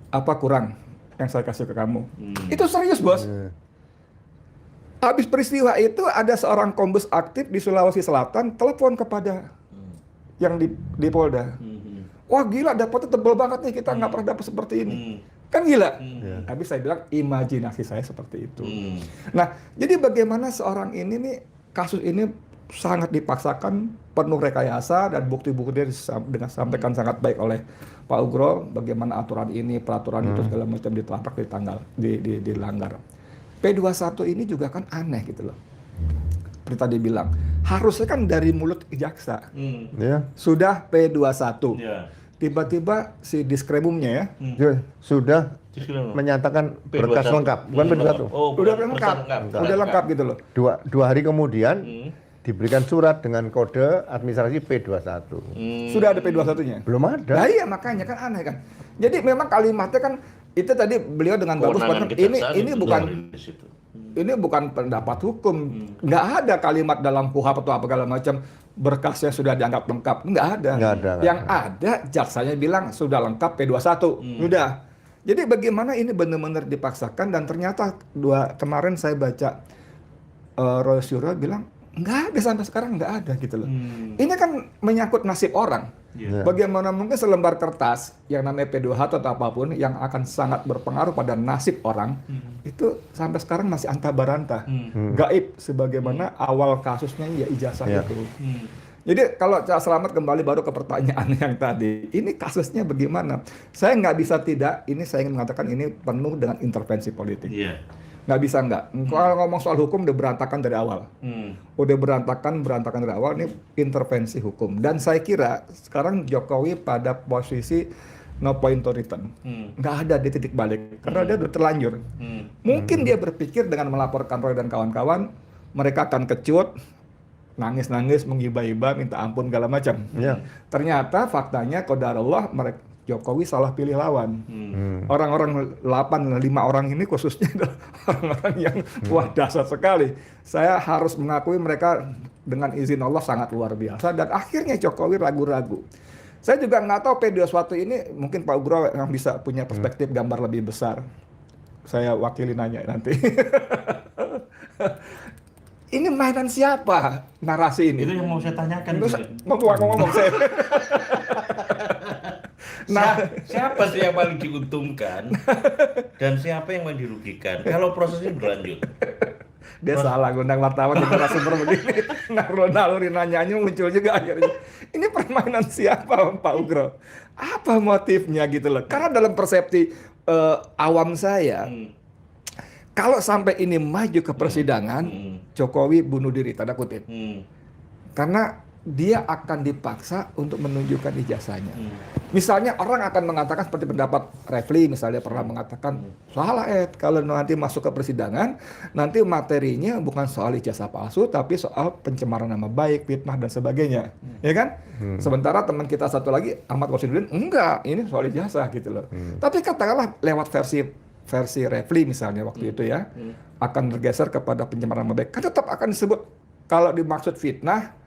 Apa kurang yang saya kasih ke kamu? Itu serius, bos. Habis peristiwa itu ada seorang kombes aktif di Sulawesi Selatan telepon kepada yang di Polda. Wah gila, dapatnya tebel banget nih, kita nggak pernah dapat seperti ini. Kan gila. Tapi saya bilang imajinasi saya seperti itu. Nah, jadi bagaimana seorang ini nih, kasus ini sangat dipaksakan, penuh rekayasa, dan bukti-bukti disampaikan sangat baik oleh Pak Ugro, bagaimana aturan ini, peraturan itu segala macam ditabrak, dilanggar. P21 ini juga kan aneh gitu loh. Seperti tadi bilang, harusnya kan dari mulut jaksa. Sudah P21. Tiba-tiba si diskremumnya sudah menyatakan berkas lengkap, bukan P21. Udah lengkap. Udah lengkap gitu loh. Dua hari kemudian diberikan surat dengan kode administrasi P21. Sudah ada P21-nya? Belum ada. Nah iya, makanya kan aneh kan. Jadi memang kalimatnya kan itu tadi beliau dengan bagus ini bukan pendapat hukum. Nggak ada kalimat dalam KUHP atau apa segala macam berkasnya sudah dianggap lengkap. Nggak ada. Yang ada jaksanya bilang sudah lengkap P21. Udah. Jadi bagaimana ini benar-benar dipaksakan, dan ternyata kemarin saya baca Roy Suryo bilang nggak ada, sampai sekarang nggak ada gitu loh. Ini kan menyangkut nasib orang. Bagaimana mungkin selembar kertas yang namanya P21 atau apapun yang akan sangat berpengaruh pada nasib orang itu sampai sekarang masih antah barantah, gaib sebagaimana awal kasusnya ya ijazah itu. Jadi kalau Cak Slamet kembali baru ke pertanyaan yang tadi, ini kasusnya bagaimana? Saya nggak bisa tidak, ini saya ingin mengatakan ini penuh dengan intervensi politik. Nggak bisa nggak. Kalau ngomong soal hukum udah berantakan dari awal. Udah berantakan dari awal, ini intervensi hukum. Dan saya kira sekarang Jokowi pada posisi no point to return. Nggak ada di titik balik. Karena dia udah terlanjur. Mungkin dia berpikir dengan melaporkan Roy dan kawan-kawan, mereka akan kecut, nangis-nangis, menghibah-hibah, minta ampun, segala macam. Ternyata faktanya, qadarullah, Jokowi salah pilih lawan. Orang-orang 5 orang ini khususnya orang-orang yang wah dahsyat sekali. Saya harus mengakui mereka dengan izin Allah sangat luar biasa, dan akhirnya Jokowi ragu-ragu. Saya juga nggak tahu P21 ini, mungkin Pak Ugro yang bisa punya perspektif gambar lebih besar. Saya wakili nanya nanti. Ini mainan siapa narasi ini? Itu yang mau saya tanyakan. Ngomong saya. Nah, siapa sih yang paling diuntungkan dan siapa yang paling dirugikan kalau prosesnya berlanjut? Dia salah ngundang wartawan di narasumber begini. Naluri nanyanya muncul juga akhirnya. Ini permainan siapa, Pak Ugro? Apa motifnya gitu loh? Karena dalam persepsi awam saya, kalau sampai ini maju ke persidangan, Jokowi bunuh diri, tanda kutip. Karena dia akan dipaksa untuk menunjukkan ijazahnya. Misalnya orang akan mengatakan seperti pendapat Refli misalnya pernah mengatakan, salah kalau nanti masuk ke persidangan, nanti materinya bukan soal ijazah palsu, tapi soal pencemaran nama baik, fitnah dan sebagainya, ya kan? Sementara teman kita satu lagi, Ahmad Wasidudin, enggak, ini soal ijazah gitu loh. Tapi katakanlah lewat versi Refli misalnya waktu itu ya, akan bergeser kepada pencemaran nama baik, kan tetap akan disebut kalau dimaksud fitnah.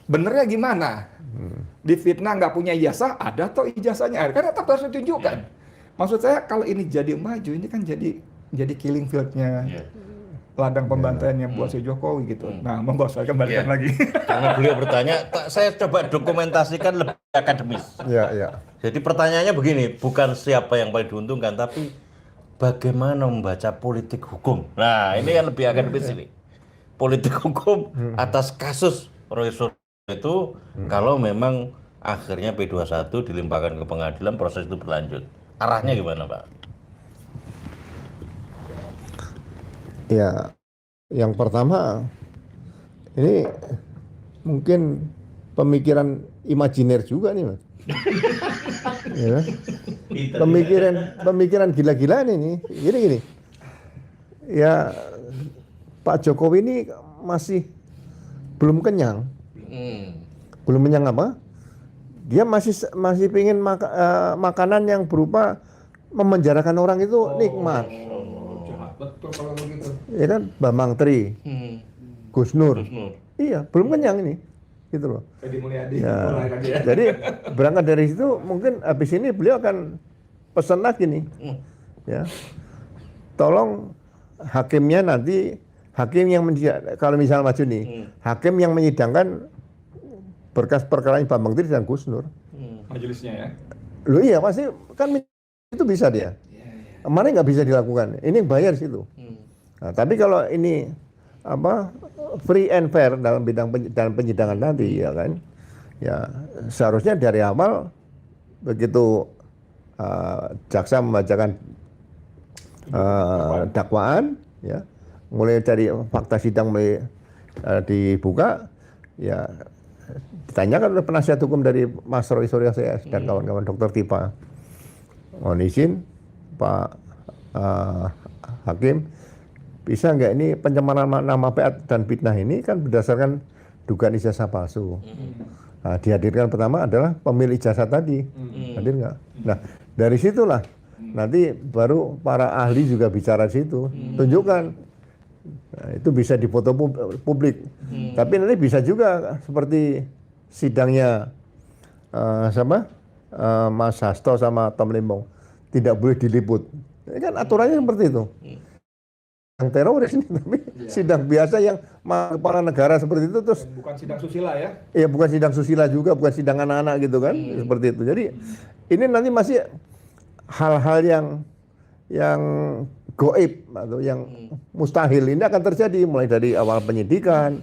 Benernya gimana? Di fitnah nggak punya ijazah, ada toh ijazahnya. Kan tetap harus ditunjukkan. Maksud saya kalau ini jadi maju, ini kan jadi killing field-nya ladang pembantaiannya buat si Jokowi gitu. Nah, monggo saya kembalikan lagi. Karena beliau bertanya, saya coba dokumentasikan lebih akademis. Jadi pertanyaannya begini, bukan siapa yang paling diuntungkan, tapi bagaimana membaca politik hukum. Nah, ini kan lebih akademis ini. Politik hukum atas kasus Roy Suryo itu kalau memang akhirnya P21 dilimpahkan ke pengadilan, proses itu berlanjut. Arahnya gimana, Pak? Ya, yang pertama ini mungkin pemikiran imajiner juga nih, Mas. Ya. Pemikiran gila-gilaan ini. Gini. Ya, Pak Jokowi ini masih belum kenyang. Belum kenyang apa? Dia masih pengen makanan yang berupa memenjarakan orang itu nikmat. Betul kalau begitu. Ya kan, Bambang Tri, Gus Nur. Iya, belum kenyang ini, gitu loh. Ya. Jadi berangkat dari situ, mungkin habis ini beliau akan pesan lagi nih, ya, tolong hakimnya nanti, hakim yang kalau misalnya maju nih, hakim yang menyidangkan berkas perkara Bambang Tri dan Gus Nur. Majelisnya ya. Loh iya, pasti kan itu bisa dia. Kemarin nggak bisa dilakukan, ini bayar situ. Nah, tapi kalau ini free and fair dalam dalam penyidangan nanti, ya kan, ya seharusnya dari awal begitu jaksa membacakan dakwaan, ya, mulai dari fakta sidang mulai dibuka, ya ditanyakan oleh penasihat hukum dari Mas Roy Suryo saya dan kawan-kawan Dokter Tipa, mohon izin Pak Hakim, bisa nggak ini pencemaran nama baik dan fitnah ini kan berdasarkan dugaan ijazah palsu. Nah, dihadirkan pertama adalah pemilik ijazah tadi, hadir nggak? Nah, dari situlah nanti baru para ahli juga bicara di situ, tunjukkan Nah, itu bisa difoto publik. Tapi nanti bisa juga seperti sidangnya Mas Hasto sama Tom Limbong, tidak boleh diliput. Ini kan aturannya seperti itu. Yang teroris ini, tapi sidang biasa yang kepala negara seperti itu terus. Bukan sidang susila ya? Iya, bukan sidang susila juga, bukan sidang anak-anak gitu kan, seperti itu. Jadi ini nanti masih hal-hal yang goib atau yang mustahil ini akan terjadi mulai dari awal penyidikan,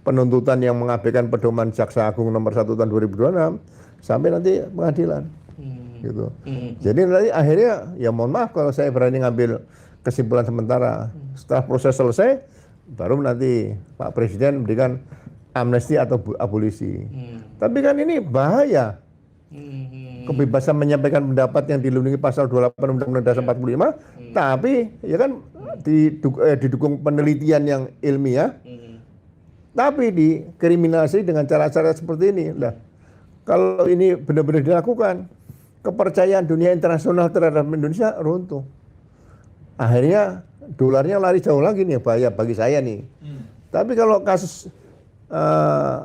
penuntutan yang mengabaikan pedoman Jaksa Agung nomor 1 tahun 2026 sampai nanti pengadilan. Gitu. Jadi nanti akhirnya ya mohon maaf kalau saya berani ngambil kesimpulan sementara. Setelah proses selesai baru nanti Pak Presiden memberikan amnesti atau abolisi. Tapi kan ini bahaya. Kebebasan menyampaikan pendapat yang dilindungi pasal 28 Undang-Undang Dasar 45, tapi ya kan didukung penelitian yang ilmiah, tapi dikriminalisasi dengan cara-cara seperti ini. Nah, kalau ini benar-benar dilakukan, kepercayaan dunia internasional terhadap Indonesia runtuh. Akhirnya dolarnya lari jauh lagi nih, bahaya bagi saya nih. Tapi kalau kasus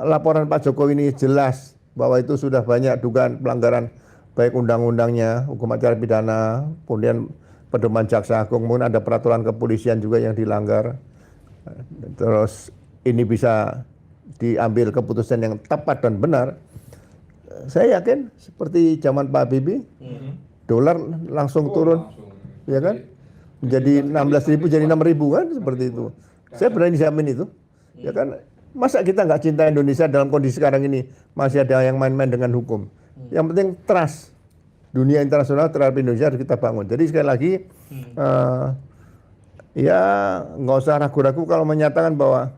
laporan Pak Jokowi ini jelas bahwa itu sudah banyak dugaan pelanggaran baik undang-undangnya, hukum acara pidana, kemudian pedoman Jaksa Agung, kemudian ada peraturan kepolisian juga yang dilanggar. Terus ini bisa diambil keputusan yang tepat dan benar. Saya yakin seperti zaman Pak Habibie, dolar langsung turun, ya kan? Menjadi 16.000 jadi 6.000 kan, seperti itu. Saya berani jamin itu, ya kan? Masa kita nggak cinta Indonesia dalam kondisi sekarang ini masih ada yang main-main dengan hukum? Yang penting trust dunia internasional terhadap Indonesia harus kita bangun. Jadi sekali lagi ya nggak usah ragu-ragu kalau menyatakan bahwa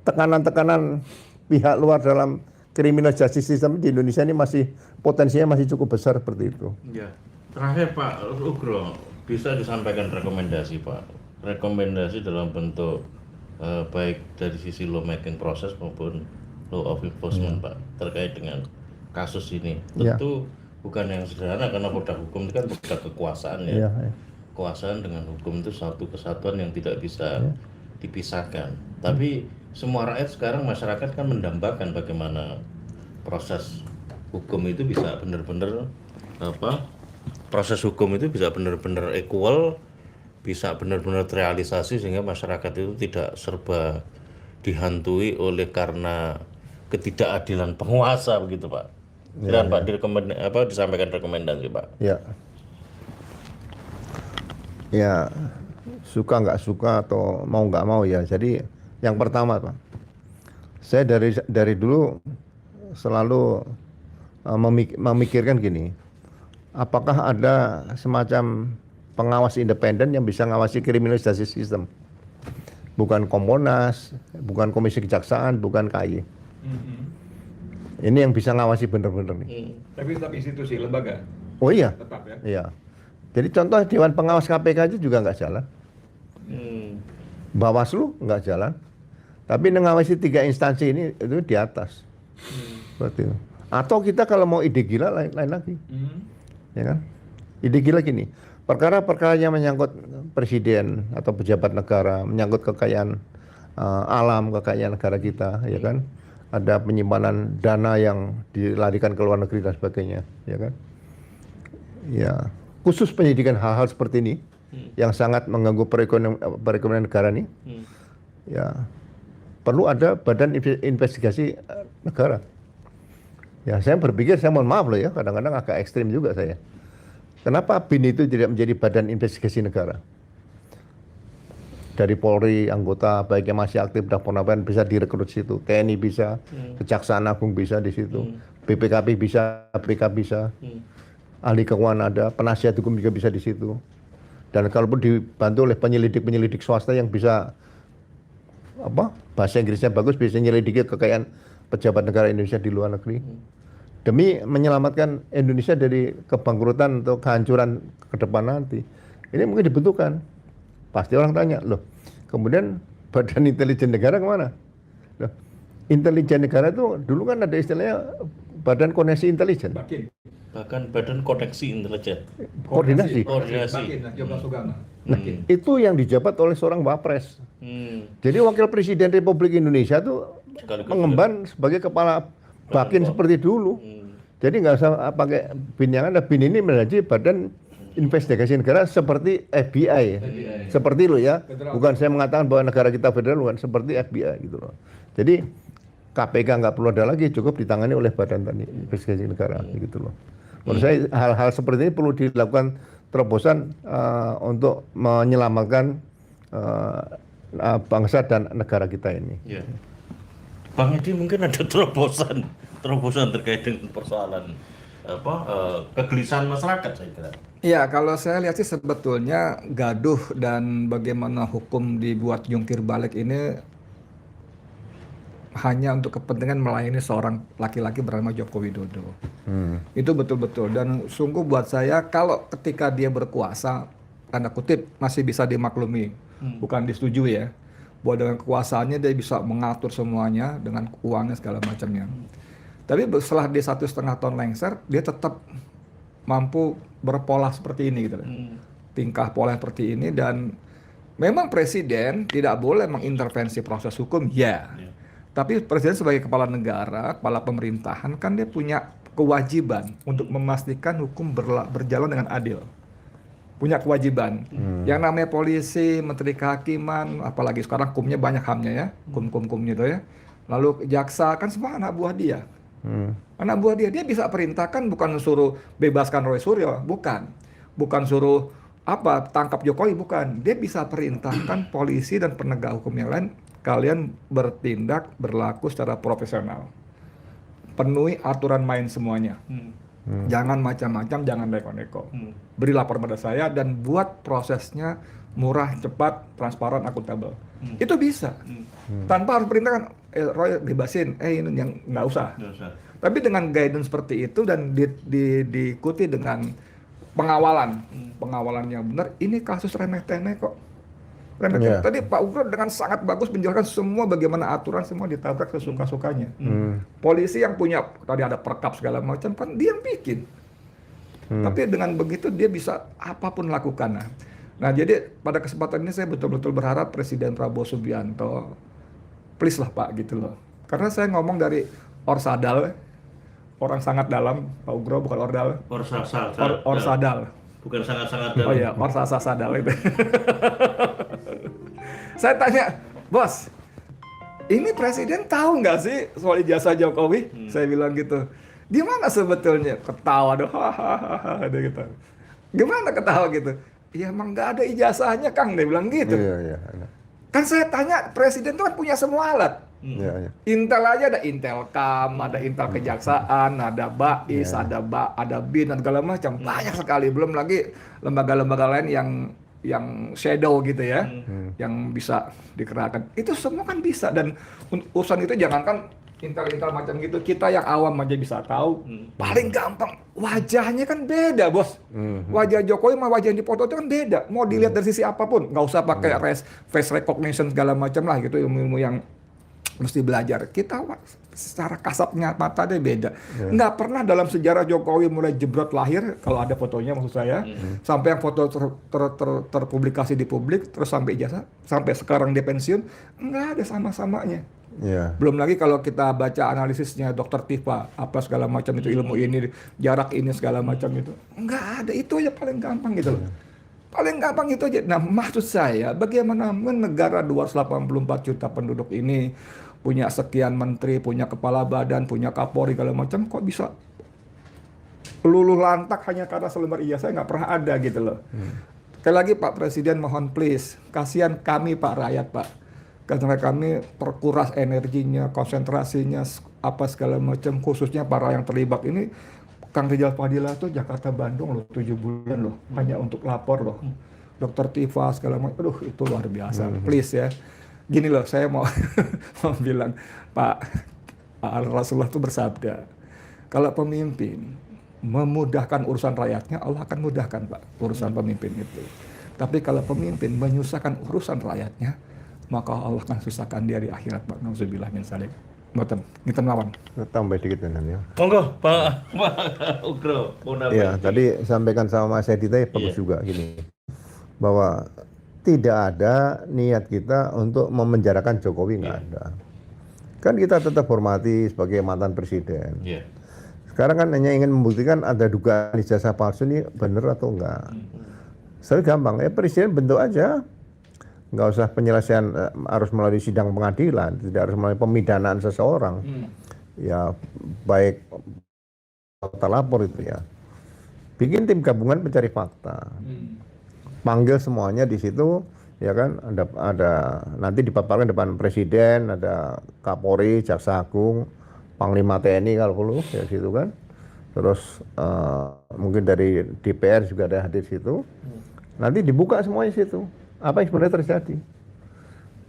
tekanan-tekanan pihak luar dalam criminal justice system di Indonesia ini masih potensinya masih cukup besar seperti itu. Ya. Terakhir Pak Ugro, bisa disampaikan rekomendasi Pak, rekomendasi dalam bentuk baik dari sisi lawmaking proses maupun law of enforcement Pak terkait dengan kasus ini. Tentu bukan yang sederhana karena produk hukum itu kan produk kekuasaan ya. Kekuasaan dengan hukum itu satu kesatuan yang tidak bisa dipisahkan. Tapi semua rakyat sekarang masyarakat kan mendambakan bagaimana proses hukum itu bisa benar-benar proses hukum itu bisa benar-benar equal, bisa benar-benar terrealisasi sehingga masyarakat itu tidak serba dihantui oleh karena ketidakadilan penguasa begitu Pak. Dan Pak disampaikan rekomendasi Pak. Ya suka nggak suka atau mau nggak mau ya. Jadi yang pertama Pak, saya dari dulu selalu memikirkan gini, apakah ada semacam pengawas independen yang bisa ngawasi criminal justice system? Bukan Kompolnas, bukan Komisi Kejaksaan, bukan KAY. Ini yang bisa ngawasi bener-bener nih. Tapi tetap institusi, lembaga? Oh iya. Tetap ya? Iya. Jadi contoh Dewan Pengawas KPK aja juga nggak jalan. Bawaslu nggak jalan. Tapi mengawasi 3 instansi ini itu di atas. Seperti itu. Atau kita kalau mau ide gila lain lagi. Ya kan? Ide gila gini. Perkara-perkara yang menyangkut presiden atau pejabat negara, menyangkut kekayaan alam, kekayaan negara kita, ya kan? Ada penyimpanan dana yang dilarikan ke luar negeri dan sebagainya, ya kan? Ya, khusus penyidikan hal-hal seperti ini yang sangat mengganggu perekonomian negara ini, ya perlu ada badan investigasi negara. Ya, saya berpikir, saya mohon maaf loh ya, kadang-kadang agak ekstrim juga saya. Kenapa BIN itu tidak menjadi badan investigasi negara? Dari Polri, anggota baik yang masih aktif dan purnapan bisa direkrut situ, TNI bisa, Kejaksaan Agung bisa di situ, BPKP bisa, BPK bisa, ahli keuangan ada, penasihat hukum juga bisa di situ. Dan kalaupun dibantu oleh penyelidik swasta yang bisa bahasa Inggrisnya bagus, bisa menyelidiki kekayaan pejabat negara Indonesia di luar negeri. Demi menyelamatkan Indonesia dari kebangkrutan atau kehancuran ke depan nanti. Ini mungkin dibutuhkan. Pasti orang tanya, loh, kemudian Badan Intelijen Negara kemana? Loh, intelijen negara itu dulu kan ada istilahnya Badan Koordinasi Intelijen. Bahkan Badan Kodeksi Intelijen. Koordinasi. Bakin, Jombang Sugama. Nah, itu yang dijabat oleh seorang wapres. Jadi wakil presiden Republik Indonesia tuh mengemban sebagai kepala bakin seperti dulu. Jadi nggak usah pakai BIN yang ada. BIN ini menjadi Badan Investigasi Negara seperti FBI ya. Seperti lo ya. Bukan saya mengatakan bahwa negara kita federal, bukan, seperti FBI gitu loh. Jadi KPK nggak perlu ada lagi, cukup ditangani oleh Badan Investigasi Negara gitu loh. Menurut saya hal-hal seperti ini perlu dilakukan terobosan untuk menyelamatkan bangsa dan negara kita ini. Ya. Bang Edi, mungkin ada terobosan terkait dengan persoalan kegelisahan masyarakat, saya kira. Ya, kalau saya lihat sih sebetulnya gaduh dan bagaimana hukum dibuat jungkir balik ini hanya untuk kepentingan melayani seorang laki-laki bernama Joko Widodo. Itu betul-betul, dan sungguh buat saya kalau ketika dia berkuasa, tanda kutip, masih bisa dimaklumi, bukan disetujui ya, bahwa dengan kekuasaannya dia bisa mengatur semuanya dengan uangnya segala macamnya. Tapi setelah dia 1,5 tahun lengser, dia tetap mampu berpola seperti ini gitu. Tingkah pola seperti ini, dan memang presiden tidak boleh mengintervensi proses hukum, ya. Tapi presiden sebagai kepala negara, kepala pemerintahan, kan dia punya kewajiban untuk memastikan hukum berjalan dengan adil. Punya kewajiban. Yang namanya polisi, menteri kehakiman, apalagi sekarang hukumnya banyak hamnya ya, hukum-hukumnya itu ya. Lalu jaksa, kan semua anak buah dia. Anak buah dia bisa perintahkan, bukan suruh bebaskan Roy Suryo, bukan suruh tangkap Jokowi, bukan. Dia bisa perintahkan polisi dan penegak hukum yang lain, kalian bertindak, berlaku secara profesional, penuhi aturan main semuanya. Jangan macam-macam, jangan neko-neko. Beri lapor pada saya dan buat prosesnya murah, cepat, transparan, akuntabel. Itu bisa. Tanpa harus perintahkan, Roy bebasin, ini yang nggak usah. Tapi dengan guidance seperti itu dan diikuti dengan pengawalan yang benar, ini kasus remeh-temeh kok. Tadi Pak Ugro dengan sangat bagus menjelaskan semua bagaimana aturan semua ditabrak sesuka-sukanya. Polisi yang punya, tadi ada perkap segala macam, kan dia yang bikin. Tapi dengan begitu dia bisa apapun lakukan. Nah, jadi pada kesempatan ini saya betul-betul berharap Presiden Prabowo Subianto, please lah Pak gitu loh. Karena saya ngomong dari Orsadal, orang sangat dalam, Pak Ugro, bukan Ordal. Orsadal. Bukan sangat-sangat dalam. Oh iya, Orsasadal itu. Saya tanya, bos, ini presiden tahu nggak sih soal ijazah Jokowi? Saya bilang gitu. Gimana sebetulnya? Ketawa dong, hahaha, gitu. Gimana ketawa gitu? Ya emang nggak ada ijazahnya, Kang, dia bilang gitu. Iya. Kan saya tanya, presiden itu kan punya semua alat. Intel aja ada Intelkam, ada Intel Kejaksaan, ada BAIS, ada BIN, dan segala macam. Banyak sekali, belum lagi lembaga-lembaga lain yang shadow gitu ya, yang bisa dikerahkan. Itu semua kan bisa, dan urusan itu jangankan Intel macam gitu, kita yang awam aja bisa tahu. Paling gampang, wajahnya kan beda, bos. Wajah Jokowi sama wajah yang dipoto itu kan beda. Mau dilihat dari sisi apapun, nggak usah pakai face recognition segala macam lah gitu, ilmu-ilmu yang mesti belajar. Kita secara kasatnya mata deh beda. Nggak pernah dalam sejarah Jokowi mulai jebrot lahir, kalau ada fotonya maksud saya, sampai yang foto terpublikasi di publik, terus sampai ijazah, sampai sekarang dia pensiun, nggak ada sama-samanya. Belum lagi kalau kita baca analisisnya Dr. Tifa, apa segala macam itu, ilmu ini, jarak ini segala macam itu, nggak ada. Itu aja paling gampang gitu loh. Paling gampang itu aja. Nah, maksud saya, bagaimana negara 284 juta penduduk ini punya sekian menteri, punya kepala badan, punya kapolri segala macam, kok bisa luluh lantak hanya karena selembar ijazah? Nggak pernah ada gitu loh. Sekali lagi Pak Presiden, mohon please, kasihan kami Pak rakyat Pak, karena kami terkuras energinya, konsentrasinya, apa segala macam, khususnya para yang terlibat ini. Kang Rijal Fadila tuh Jakarta Bandung loh, 7 bulan loh, hanya untuk lapor loh. Dr. Tifa segala macam, aduh itu luar biasa. Please ya, gini loh, saya mau bilang, Pak Rasulullah tuh bersabda, kalau pemimpin memudahkan urusan rakyatnya, Allah akan mudahkan Pak urusan pemimpin itu. Tapi kalau pemimpin menyusahkan urusan rakyatnya, maka Allah akan susahkan dia di akhirat Pak. Nauzubillah min dzalik. Mboten, ngiten mawon. Tambah dikit ya. Monggo, Pak Ugro. Iya, tadi sampaikan sama Mas Edi tadi bagus juga gini. bahwa tidak ada niat kita untuk memenjarakan Jokowi, nggak ada. Kan kita tetap hormati sebagai mantan presiden. Sekarang kan hanya ingin membuktikan ada dugaan ijazah palsu ini benar atau enggak. Saya gampang, ya presiden bentuk aja. Nggak usah penyelesaian harus melalui sidang pengadilan, tidak harus melalui pemidanaan seseorang. Ya baik terlapor itu ya. Bikin tim gabungan pencari fakta. Panggil semuanya di situ, ya kan, ada nanti dipaparkan depan presiden, ada Kapolri, Jaksa Agung, Panglima TNI kalau perlu, ya situ kan. Terus mungkin dari DPR juga ada hadir situ. Nanti dibuka semuanya situ. Apa yang sebenarnya terjadi?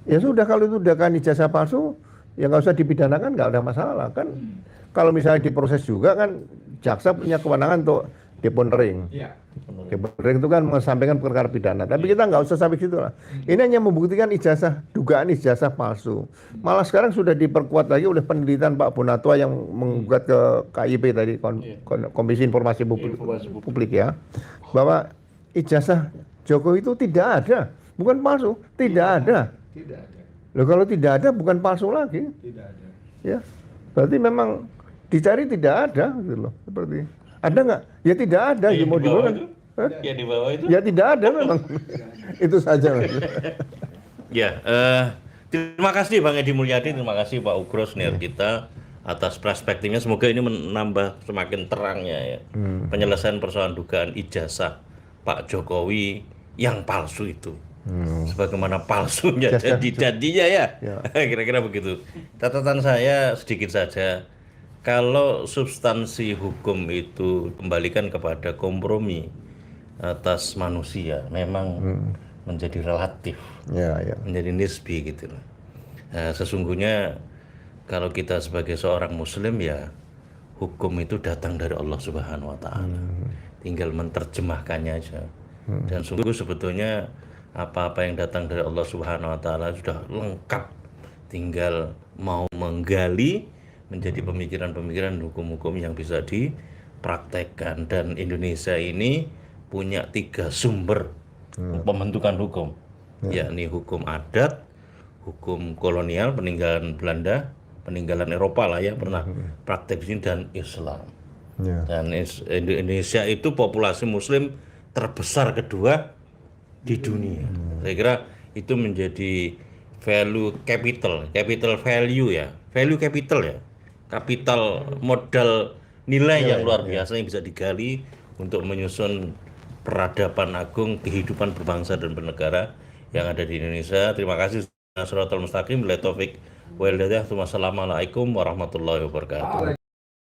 Ya sudah, kalau itu udah kan ijazah palsu, ya nggak usah dipidanakan, nggak ada masalah kan. Kalau misalnya diproses juga kan, jaksa punya kewenangan untuk deponering. Deponering itu kan mengesampingkan perkara pidana. Tapi kita nggak usah sampai situ lah. Ini hanya membuktikan ijazah, dugaan ijazah palsu. Malah sekarang sudah diperkuat lagi oleh penelitian Pak Bonatua yang menggugat ke KIP tadi, Komisi Informasi Publik ya, bahwa ijazah Jokowi itu tidak ada, bukan palsu, tidak ada. Loh, kalau tidak ada bukan palsu lagi. Tidak ada. Ya, berarti memang dicari tidak ada, gitu loh. Seperti ada nggak? Ya tidak ada. Ya, mau dibawa itu? Ya di bawah itu? Ya tidak ada memang. Itu saja. Ya, terima kasih Bang Edi Mulyadi, terima kasih Pak Ugro senior kita atas perspektifnya. Semoga ini menambah semakin terangnya ya penyelesaian persoalan dugaan ijazah Pak Jokowi yang palsu itu. Sebagaimana palsunya janji-janjinya ya. Kira-kira begitu. Catatan saya sedikit saja, kalau substansi hukum itu kembalikan kepada kompromi atas manusia, memang menjadi relatif, menjadi nisbi gitu. Sesungguhnya kalau kita sebagai seorang muslim ya, hukum itu datang dari Allah Subhanahu wa Ta'ala. Tinggal menerjemahkannya aja. Dan sungguh sebetulnya apa-apa yang datang dari Allah Subhanahu wa Ta'ala sudah lengkap, tinggal mau menggali menjadi pemikiran-pemikiran hukum-hukum yang bisa dipraktekkan. Dan Indonesia ini punya 3 sumber pembentukan hukum, yakni hukum adat, hukum kolonial peninggalan Belanda, peninggalan Eropa lah yang pernah praktek di sini, dan Islam. Dan Indonesia itu populasi muslim terbesar kedua di dunia. Saya kira itu menjadi value capital value ya, value capital ya, kapital modal nilai yang luar biasa yang bisa digali untuk menyusun peradaban agung kehidupan berbangsa dan bernegara yang ada di Indonesia. Terima kasih. Shiratal mustaqim, billahi taufik wal hidayah. Wassalamualaikum warahmatullahi wabarakatuh.